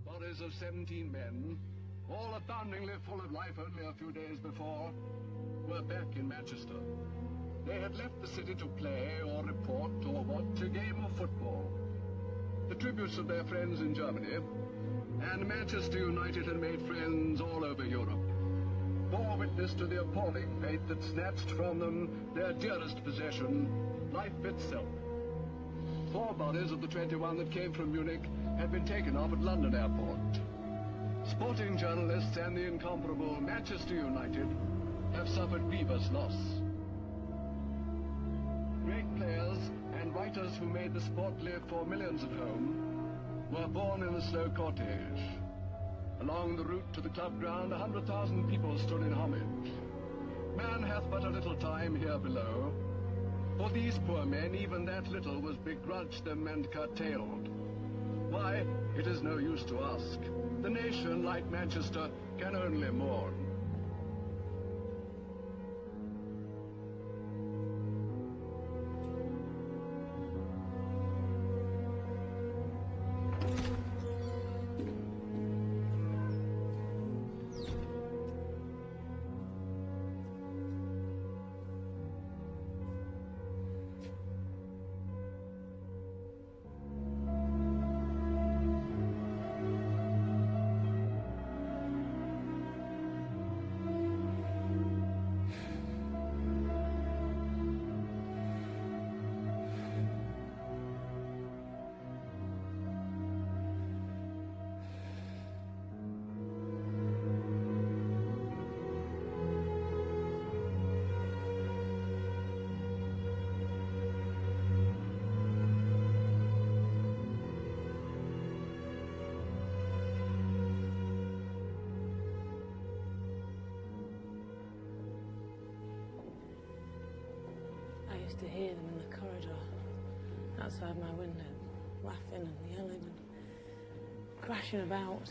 The bodies of 17 men, all aboundingly full of life only a few days before, were back in Manchester. They had left the city to play or report or watch a game of football. The tributes of their friends in Germany, and Manchester United had made friends all over Europe, bore witness to the appalling fate that snatched from them their dearest possession, life itself. 4 bodies of the 21 that came from Munich had been taken off at London Airport. Sporting journalists and the incomparable Manchester United have suffered grievous loss. Great players and writers who made the sport live for millions at home were born in a slow cortege. Along the route to the club ground, 100,000 people stood in homage. Man hath but a little time here below. For these poor men, even that little was begrudged them and curtailed. Why, it is no use to ask. The nation, like Manchester, can only mourn. I used to hear them in the corridor, outside my window, laughing and yelling and crashing about.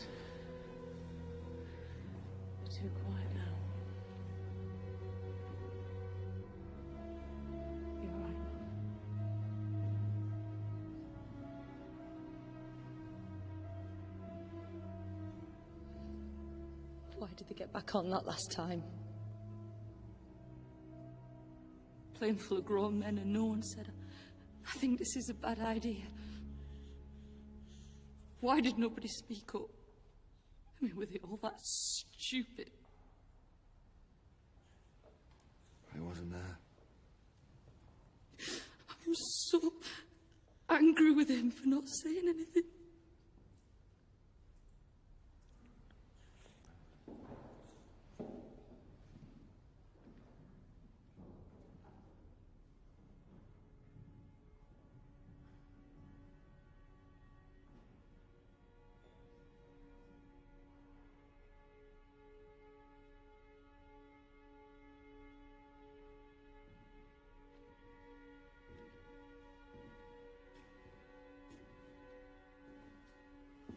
They're too quiet now. You're right. Why did they get back on that last time? Plane full of grown men and no one said, I think this is a bad idea. Why did nobody speak up? I mean, were they all that stupid? I wasn't there. I was so angry with him for not saying anything.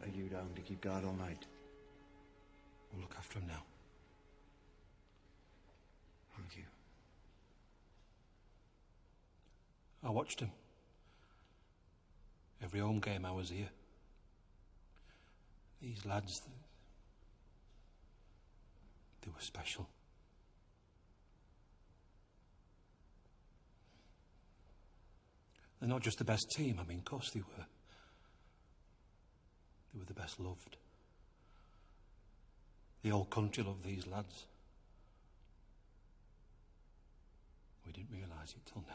Are you down to keep guard all night? We'll look after him now. Thank you. I watched him. Every home game I was here. These lads, they were special. They're not just the best team, I mean, of course they were. They were the best loved. The whole country loved these lads. We didn't realise it till now.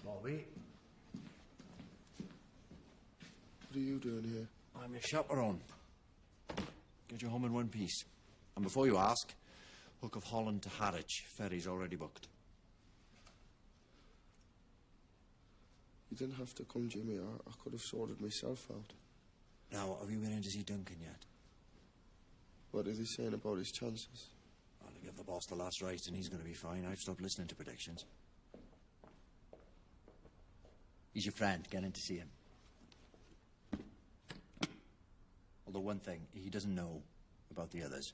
Bobby? What are you doing here? I'm your chaperone. Get you home in one piece. And before you ask, Hook of Holland to Harwich. Ferry's already booked. You didn't have to come, Jimmy. I could have sorted myself out. Now, have you been in to see Duncan yet? What is he saying about his chances? Well, to give the boss the last right and he's going to be fine. I've stopped listening to predictions. He's your friend. Get in to see him. Although one thing, he doesn't know about the others.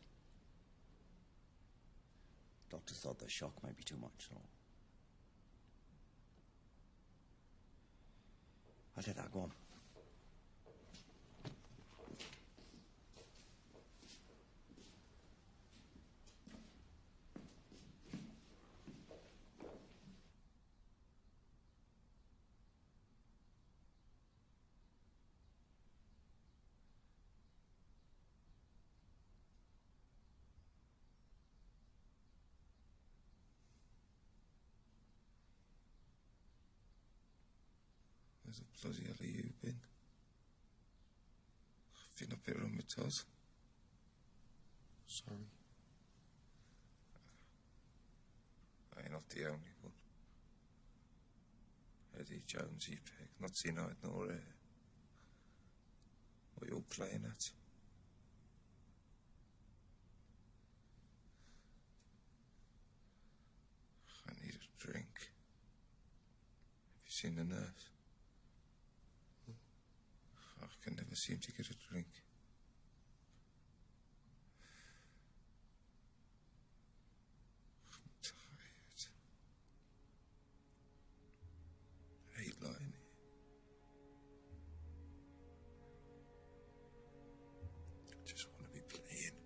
Doctors thought the shock might be too much, so... I'll take that. Go on. Where's the bloody hell have you been? I've been up here on my toes. Sorry. I ain't not the only one. Eddie, Jonesy, Peg, not seen eye nor hair. What you're playing at? I need a drink. Have you seen the nurse? I can never seem to get a drink. I'm tired. I hate lying here. I just want to be playing.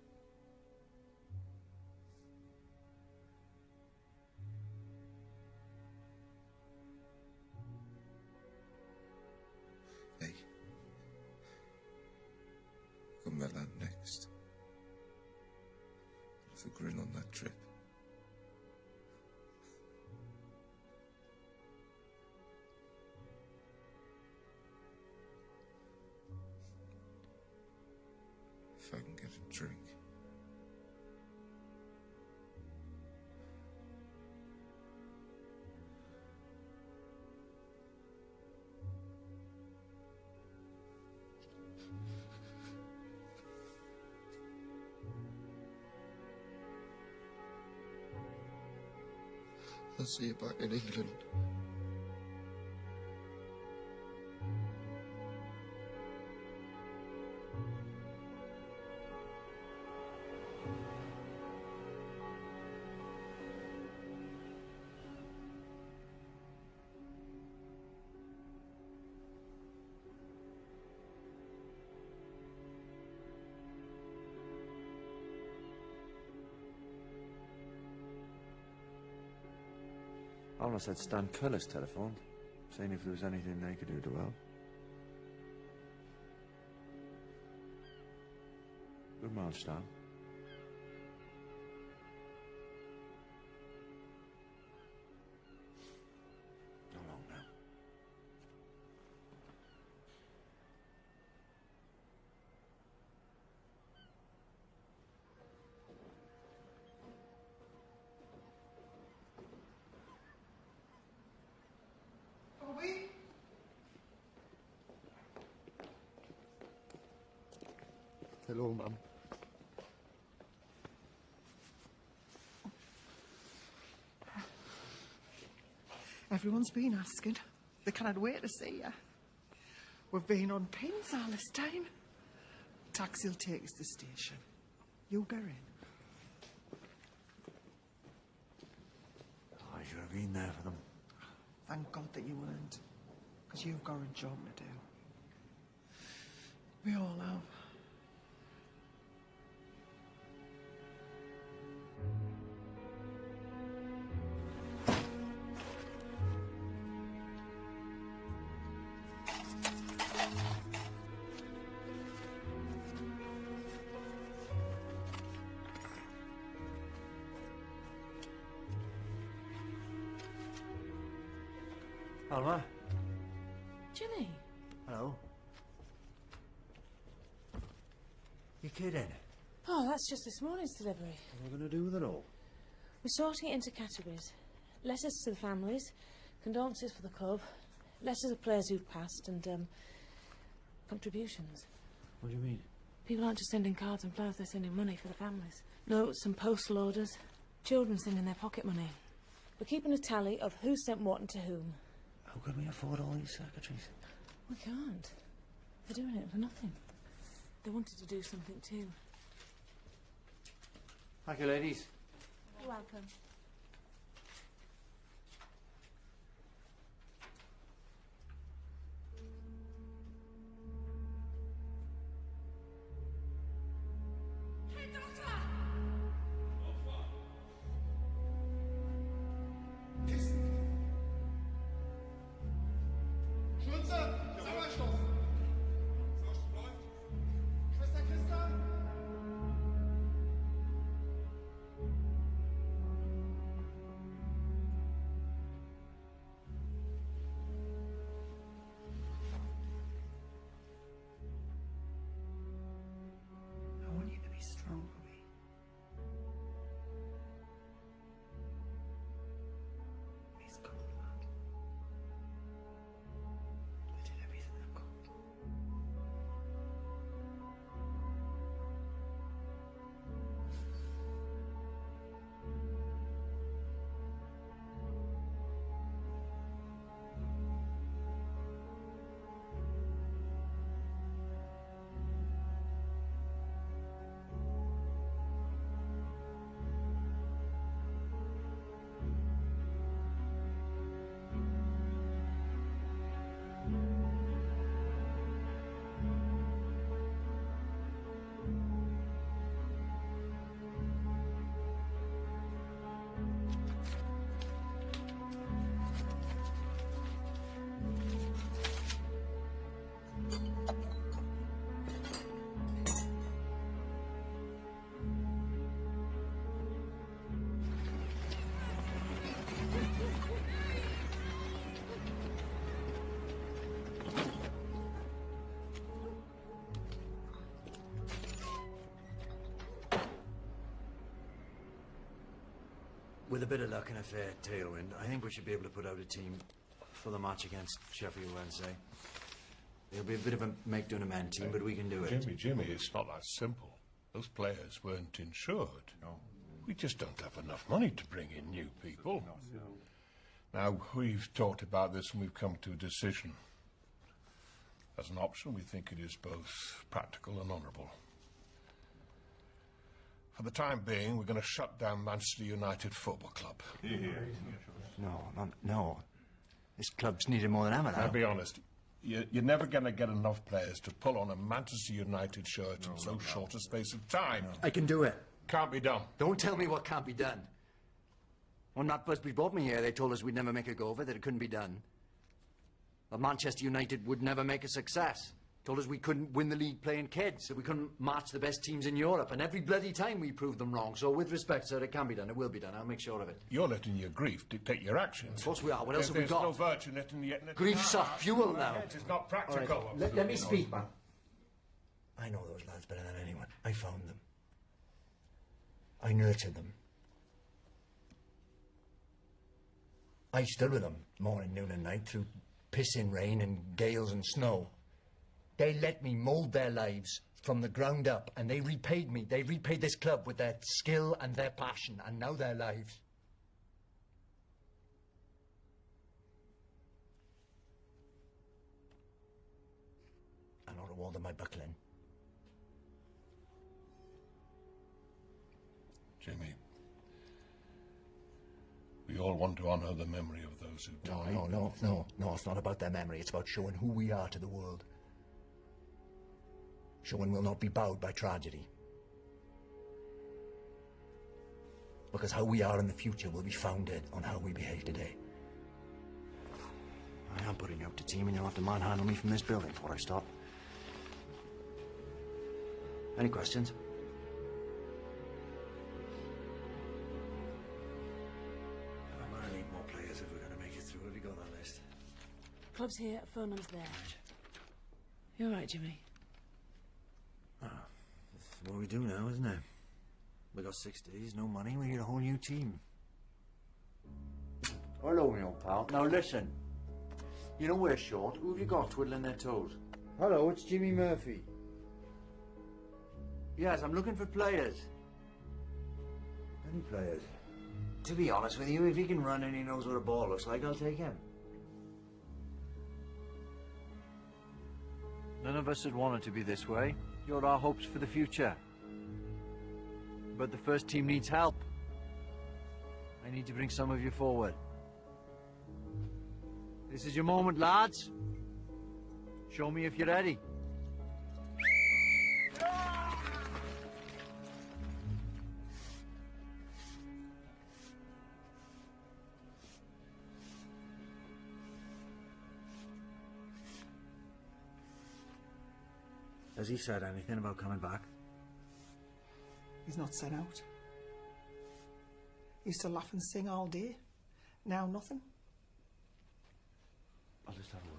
Hey. Come Milan next. With a grin on that trip. If I can get a drink. I'll see you back in England. I almost had Stan Cullis telephoned, saying if there was anything they could do to help. Good man, Stan. Not long now. Bobby? Hello, Mum. Everyone's been asking. They cannot wait to see you. We've been on pins all this time. Taxi'll take us to the station. You go in. I should have been there for them. Thank God that you weren't. Because you've got a job to do. We all have. Alma? Jimmy. Hello. You kidding? Oh, that's just this morning's delivery. What are we going to do with it all? We're sorting it into categories. Letters to the families, condolences for the club, letters of players who've passed, and, contributions. What do you mean? People aren't just sending cards and flowers, they're sending money for the families. Notes and postal orders. Children sending their pocket money. We're keeping a tally of who sent what and to whom. How can we afford all these secretaries? We can't. They're doing it for nothing. They wanted to do something too. Thank you, ladies. You're welcome. I want you to be strong for me. He's cool, lad. I did everything I could. With a bit of luck and a fair tailwind, I think we should be able to put out a team for the match against Sheffield Wednesday. It'll be a bit of a make-do-and-amend team, but we can do it. Jimmy, it's not that simple. Those players weren't insured. No. We just don't have enough money to bring in new people. Now, we've talked about this and we've come to a decision. As an option, we think it is both practical and honourable. For the time being, we're going to shut down Manchester United Football Club. No. This club's needed more than ever now. I'll be honest, you're never going to get enough players to pull on a Manchester United shirt in so short a space of time. I can do it. Can't be done. Don't tell me what can't be done. When Matt Busby brought me here, they told us we'd never make a go of it, that it couldn't be done. That Manchester United would never make a success. Told us we couldn't win the league playing kids, that we couldn't match the best teams in Europe, and every bloody time we proved them wrong. So with respect, sir, it can be done. It will be done. I'll make sure of it. You're letting your grief dictate your actions. Of course we are. What else have we got? There's no virtue in letting Grief's off fuel now. It is not practical. Right. Let me speak, man. I know those lads better than anyone. I found them. I nurtured them. I stood with them morning, noon and night through pissing rain and gales and snow. They let me mould their lives from the ground up, and they repaid me. They repaid this club with their skill and their passion, and now their lives. And not a word of my buckling. Jimmy, we all want to honour the memory of those who died. No, it's not about their memory. It's about showing who we are to the world. Showing we'll not be bowed by tragedy. Because how we are in the future will be founded on how we behave today. I am putting out the team, and you'll have to manhandle me from this building before I stop. Any questions? I'm gonna need more players if we're gonna make it through. Have you got that list? Club's here, phone number's there. You all right, Jimmy? That's what we do now, isn't it? We got 6 days, no money, we need a whole new team. Hello, my old pal. Now listen. You know we're short. Who have you got twiddling their toes? Hello, it's Jimmy Murphy. Yes, I'm looking for players. Any players? To be honest with you, if he can run and he knows what a ball looks like, I'll take him. None of us had wanted to be this way. You're our hopes for the future. But the first team needs help. I need to bring some of you forward. This is your moment, lads. Show me if you're ready. Has he said anything about coming back? He's not set out. He used to laugh and sing all day. Now nothing. I'll just have a word.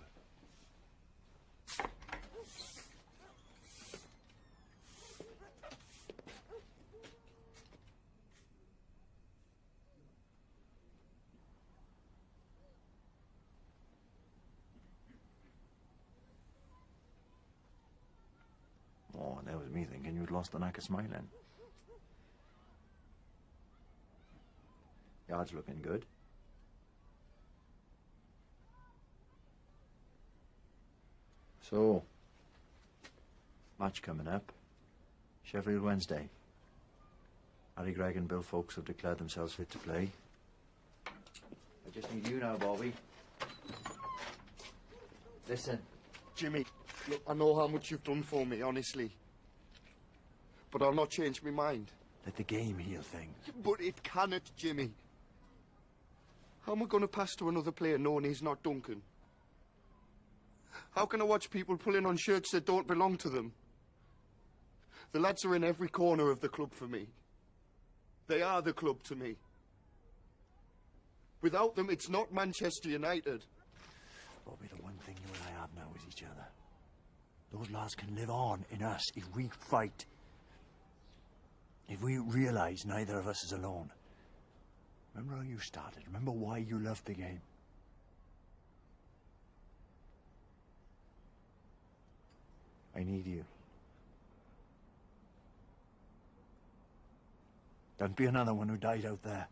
Oh, that was me thinking you'd lost the knack of smiling. Yard's looking good. So, match coming up. Sheffield Wednesday. Harry Gregg and Bill Folks have declared themselves fit to play. I just need you now, Bobby. Listen. Jimmy, look, I know how much you've done for me, honestly. But I'll not change my mind. Let the game heal things. But it cannot, Jimmy. How am I going to pass to another player knowing he's not Duncan? How can I watch people pulling on shirts that don't belong to them? The lads are in every corner of the club for me. They are the club to me. Without them, it's not Manchester United. Bobby, the one thing you and I have now is each other. Those lads can live on in us if we fight. If we realise neither of us is alone. Remember how you started? Remember why you loved the game? I need you. Don't be another one who died out there.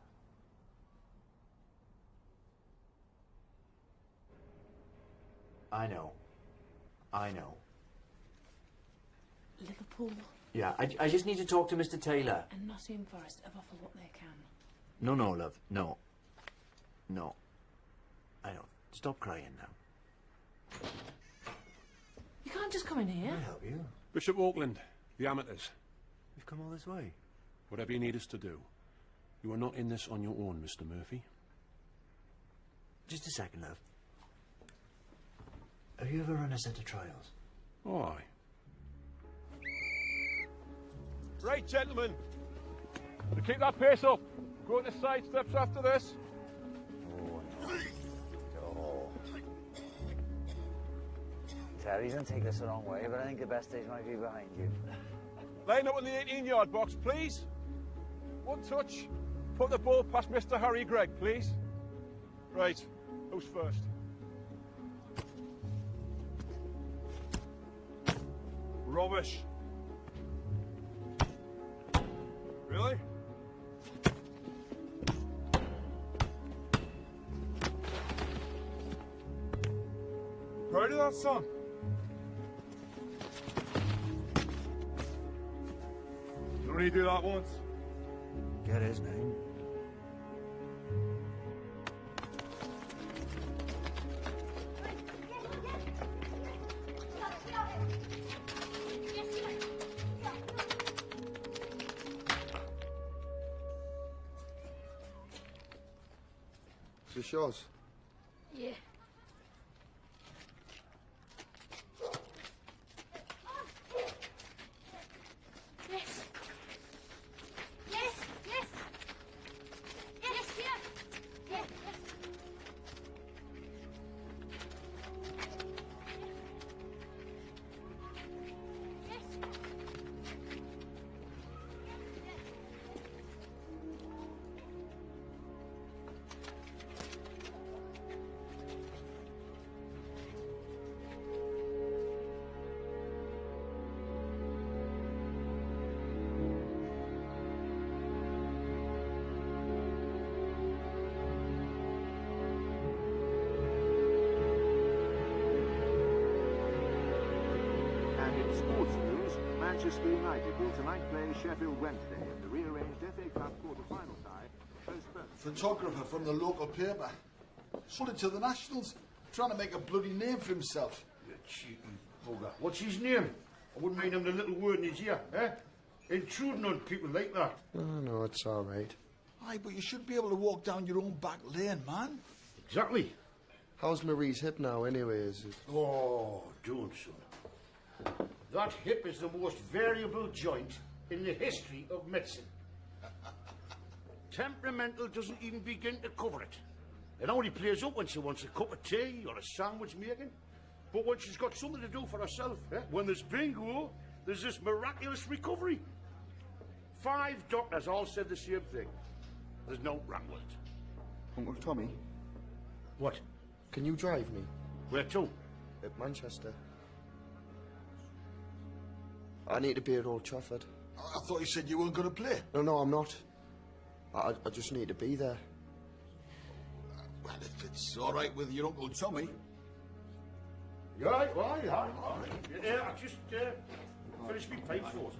I know. I know. Liverpool Yeah, I just need to talk to Mr. Taylor. and Nottingham Forest have offered what they can. No, love. No. No. I know. Stop crying now. You can't just come in here. I'll help you. Bishop Auckland, the amateurs. We've come all this way. Whatever you need us to do. You are not in this on your own, Mr. Murphy. Just a second, love. Have you ever run a set of trials? Oh, aye. Right, gentlemen. To keep that pace up. Go to side steps after this. Terry, don't take this the wrong way, but I think the best days might be behind you. Line up in the 18-yard box, please. One touch. Put the ball past Mr. Harry Gregg, please. Right. Who's first? Rubbish. Really? Proud of that, son? You only do that once. Get his name. Is this yours? Yeah. Yes. Yes, yes. Yes, here. Yes, yes. And in sports news, Manchester United will tonight play Sheffield Wednesday in the rearranged FA Cup quarter-final tie. Photographer from the local paper. Sold it to the Nationals, trying to make a bloody name for himself. You cheeky bugger. What's his name? I wouldn't mind him the little word in his ear, eh? Intruding on people like that. Oh, no, it's all right. Aye, but you should be able to walk down your own back lane, man. Exactly. How's Marie's hip now, anyway? Is it? Oh, don't, son. That hip is the most variable joint in the history of medicine. Temperamental doesn't even begin to cover it. It only plays up when she wants a cup of tea or a sandwich making. But when she's got something to do for herself, when there's bingo, there's this miraculous recovery. 5 doctors all said the same thing. There's no wrong with it. Uncle Tommy? What? Can you drive me? Where to? At Manchester. I need to be at Old Trafford. I thought you said you weren't going to play. No, I'm not. I just need to be there. Well, if it's all right with your Uncle Tommy. You all right? All right. Yeah, I just finished my pipe for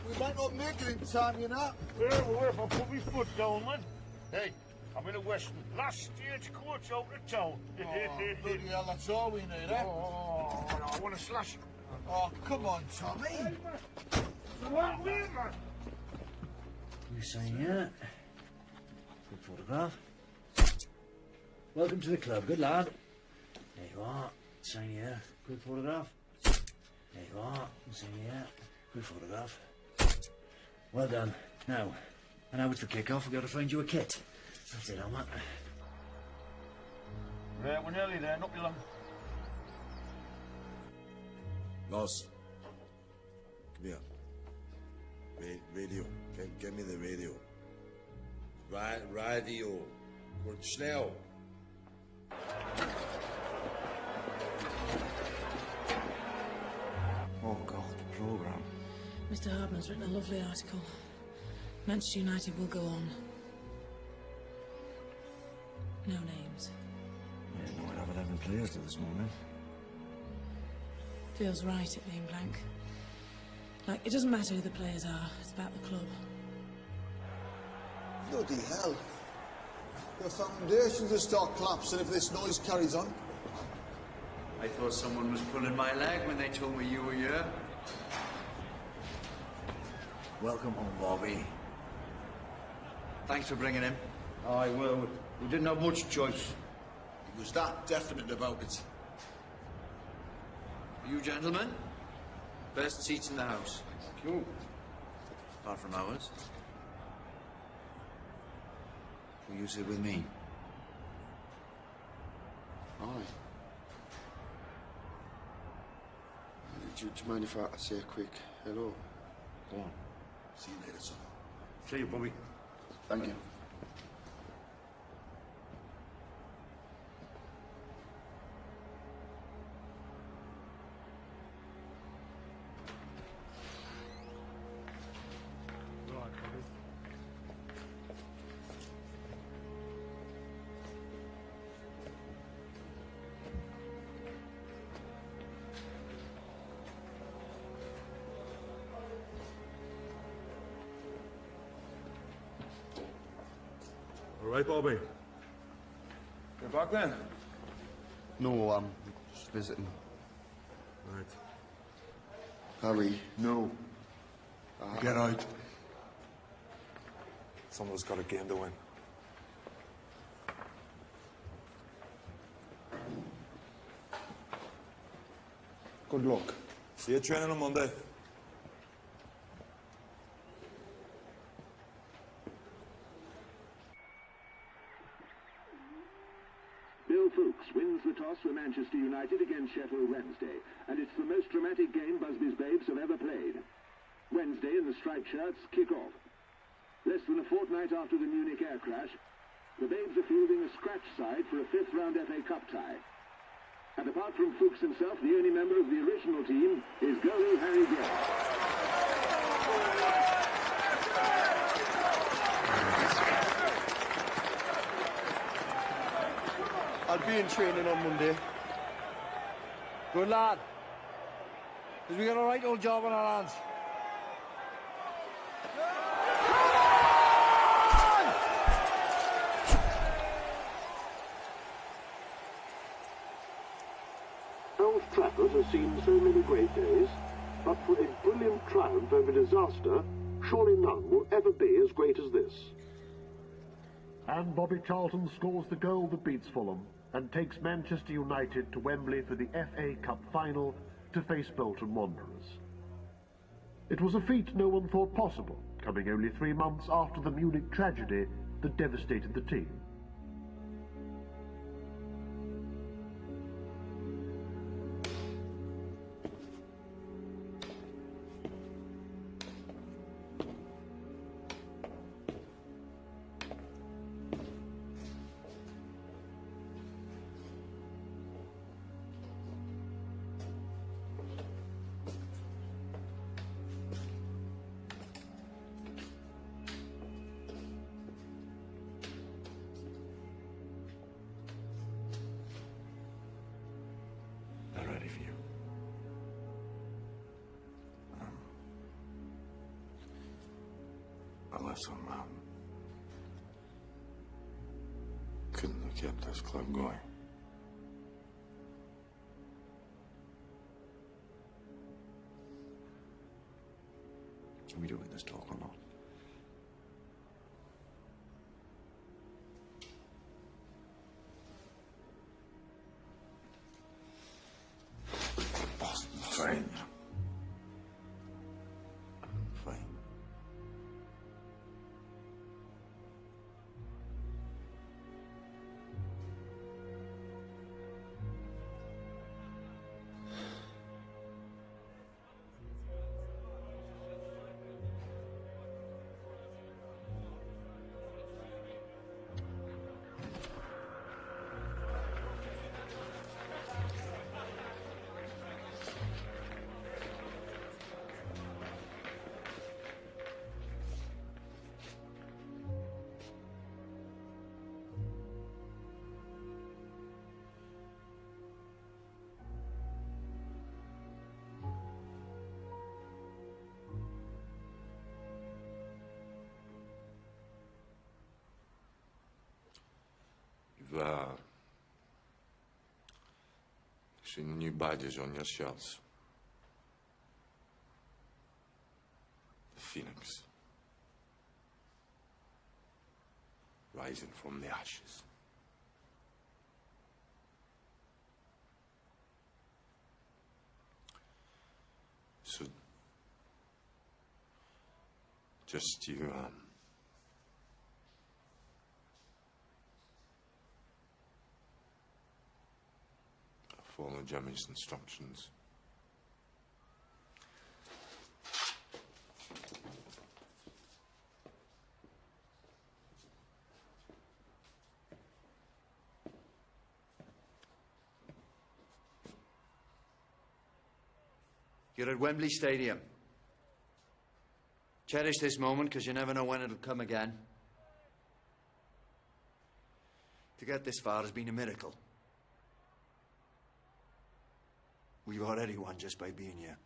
We might not make it in time, you know. Yeah, well, if I put my foot down, man. Hey, I'm in a Western. Last stagecoach out of town. Oh, bloody hell, that's all we need, eh? Oh, no, I want to slash it. Oh, come on, Tommy. What, man? You saying yeah? Good photograph. Welcome to the club, good lad. There you are. Sign here. Good photograph. There you are. Sign here. Good photograph. Well done. Now it's the kick-off. We've got to find you a kit. That's it, Alma. Right, we're nearly there. Not be long. Boss. Come here. Radio. Get me the radio. Radio. Word snel. Oh, God, the programme. Mr. Hardman's written a lovely article. Manchester United will go on. No names. Yeah, we might have 11 players to this morning. Feels right at being blank. Like, it doesn't matter who the players are, it's about the club. Bloody hell. The foundations will start collapsing if this noise carries on. I thought someone was pulling my leg when they told me you were here. Welcome home, Bobby. Thanks for bringing him. Aye, well, we didn't have much choice. He was that definite about it. You gentlemen, best seats in the house. Thank you. Apart from ours. Will you sit with me? Aye. Do you mind if I say a quick hello? Go on. See you later, son. See you, Bobby. Thank you. All right, Bobby. You're back then? No, I'm just visiting. Right. Harry, no. Get out. Someone's got a game to win. Good luck. See you training on Monday. Bill Fuchs wins the toss for Manchester United against Sheffield Wednesday, and it's the most dramatic game Busby's Babes have ever played. Wednesday and the striped shirts kick off. Less than a fortnight after the Munich air crash, the Babes are fielding a scratch side for a fifth-round FA Cup tie. And apart from Fuchs himself, the only member of the original team is goalie Harry Gregg. I'll be in training on Monday. Good lad. Because we got a right old job on our hands. Old Trafford has seen so many great days, but for a brilliant triumph over disaster, surely none will ever be as great as this. And Bobby Charlton scores the goal that beats Fulham and takes Manchester United to Wembley for the FA Cup final to face Bolton Wanderers. It was a feat no one thought possible, coming only 3 months after the Munich tragedy that devastated the team. They're ready for you. But listen, couldn't have kept this club going. Can we do with this talk or not? Fine. Fine. You've seen the new badges on your shirts. The Phoenix. Rising from the ashes. So, just you, follow Jimmy's instructions. You're at Wembley Stadium. Cherish this moment, because you never know when it'll come again. To get this far has been a miracle. We've already won just by being here.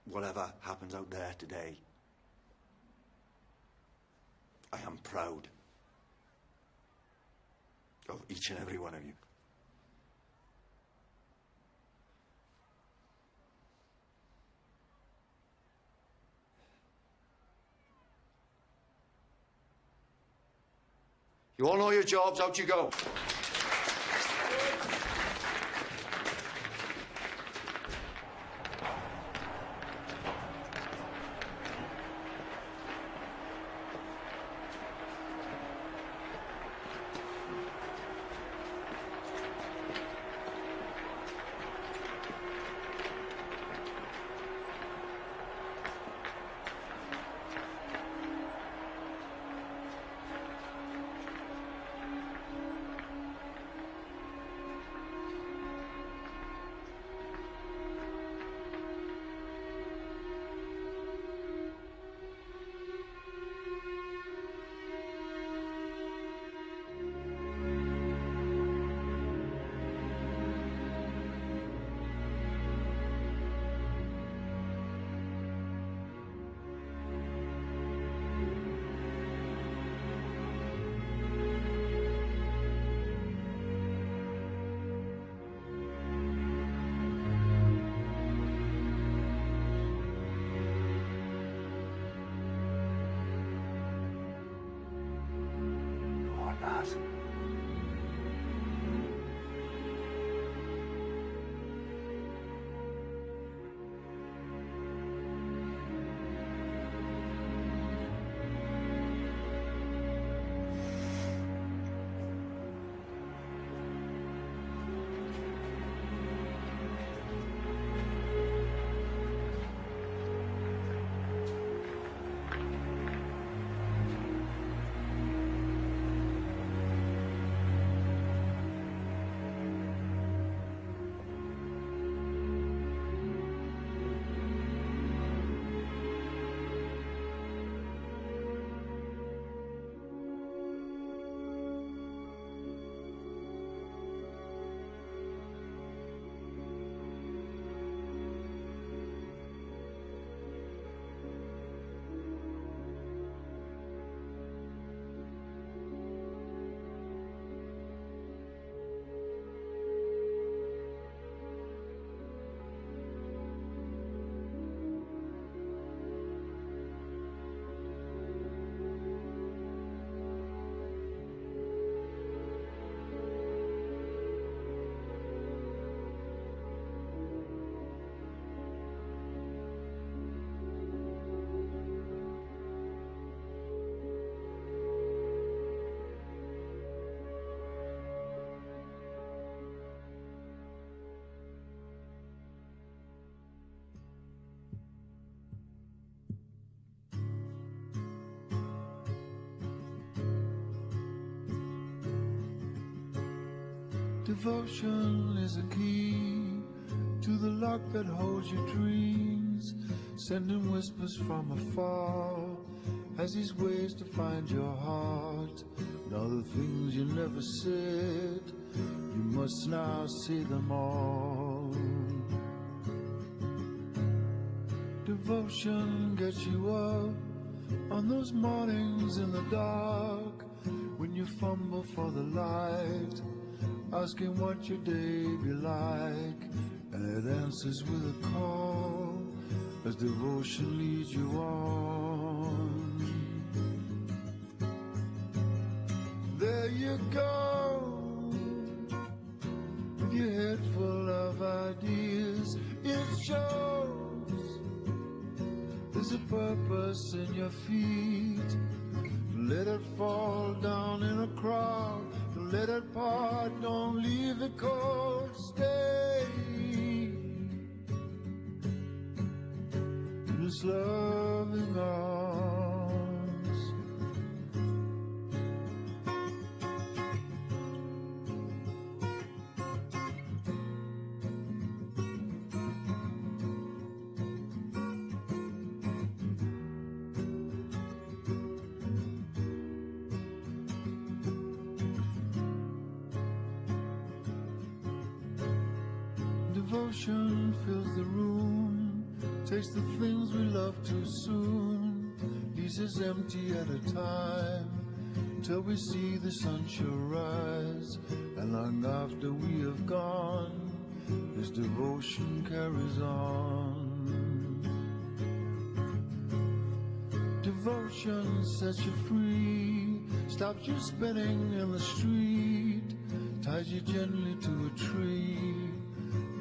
Whatever happens out there today, I am proud of each and every one of you. You all know your jobs, out you go. Devotion is a key to the lock that holds your dreams, sending whispers from afar as these ways to find your heart. And all the things you never said, you must now say them all. Devotion gets you up on those mornings in the dark when you fumble for the light, asking what your day be like, and it answers with a call as devotion leads you on. There you go, with your head full of ideas. It shows there's a purpose in your feet. Let it fall down in a crowd. Don't let it part, don't leave it cold. Stay in His loving arms. Devotion fills the room, takes the things we love too soon, leaves pieces empty at a time, till we see the sun shall rise. And long after we have gone, this devotion carries on. Devotion sets you free, stops you spinning in the street, ties you gently to a tree,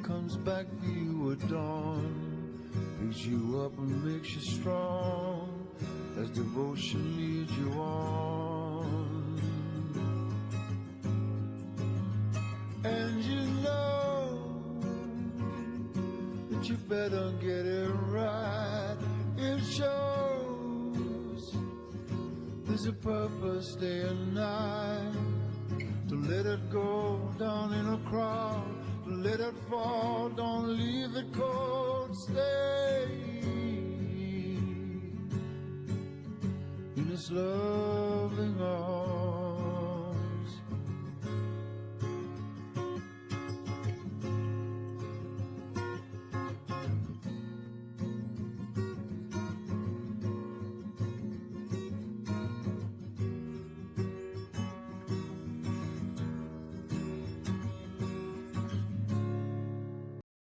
comes back for you at dawn, picks you up and makes you strong, as devotion leads you on. And you know that you better get it right. It shows there's a purpose day and night, to let it go down in a crowd, to let it fall, don't leave it cold, stay in its loving arms.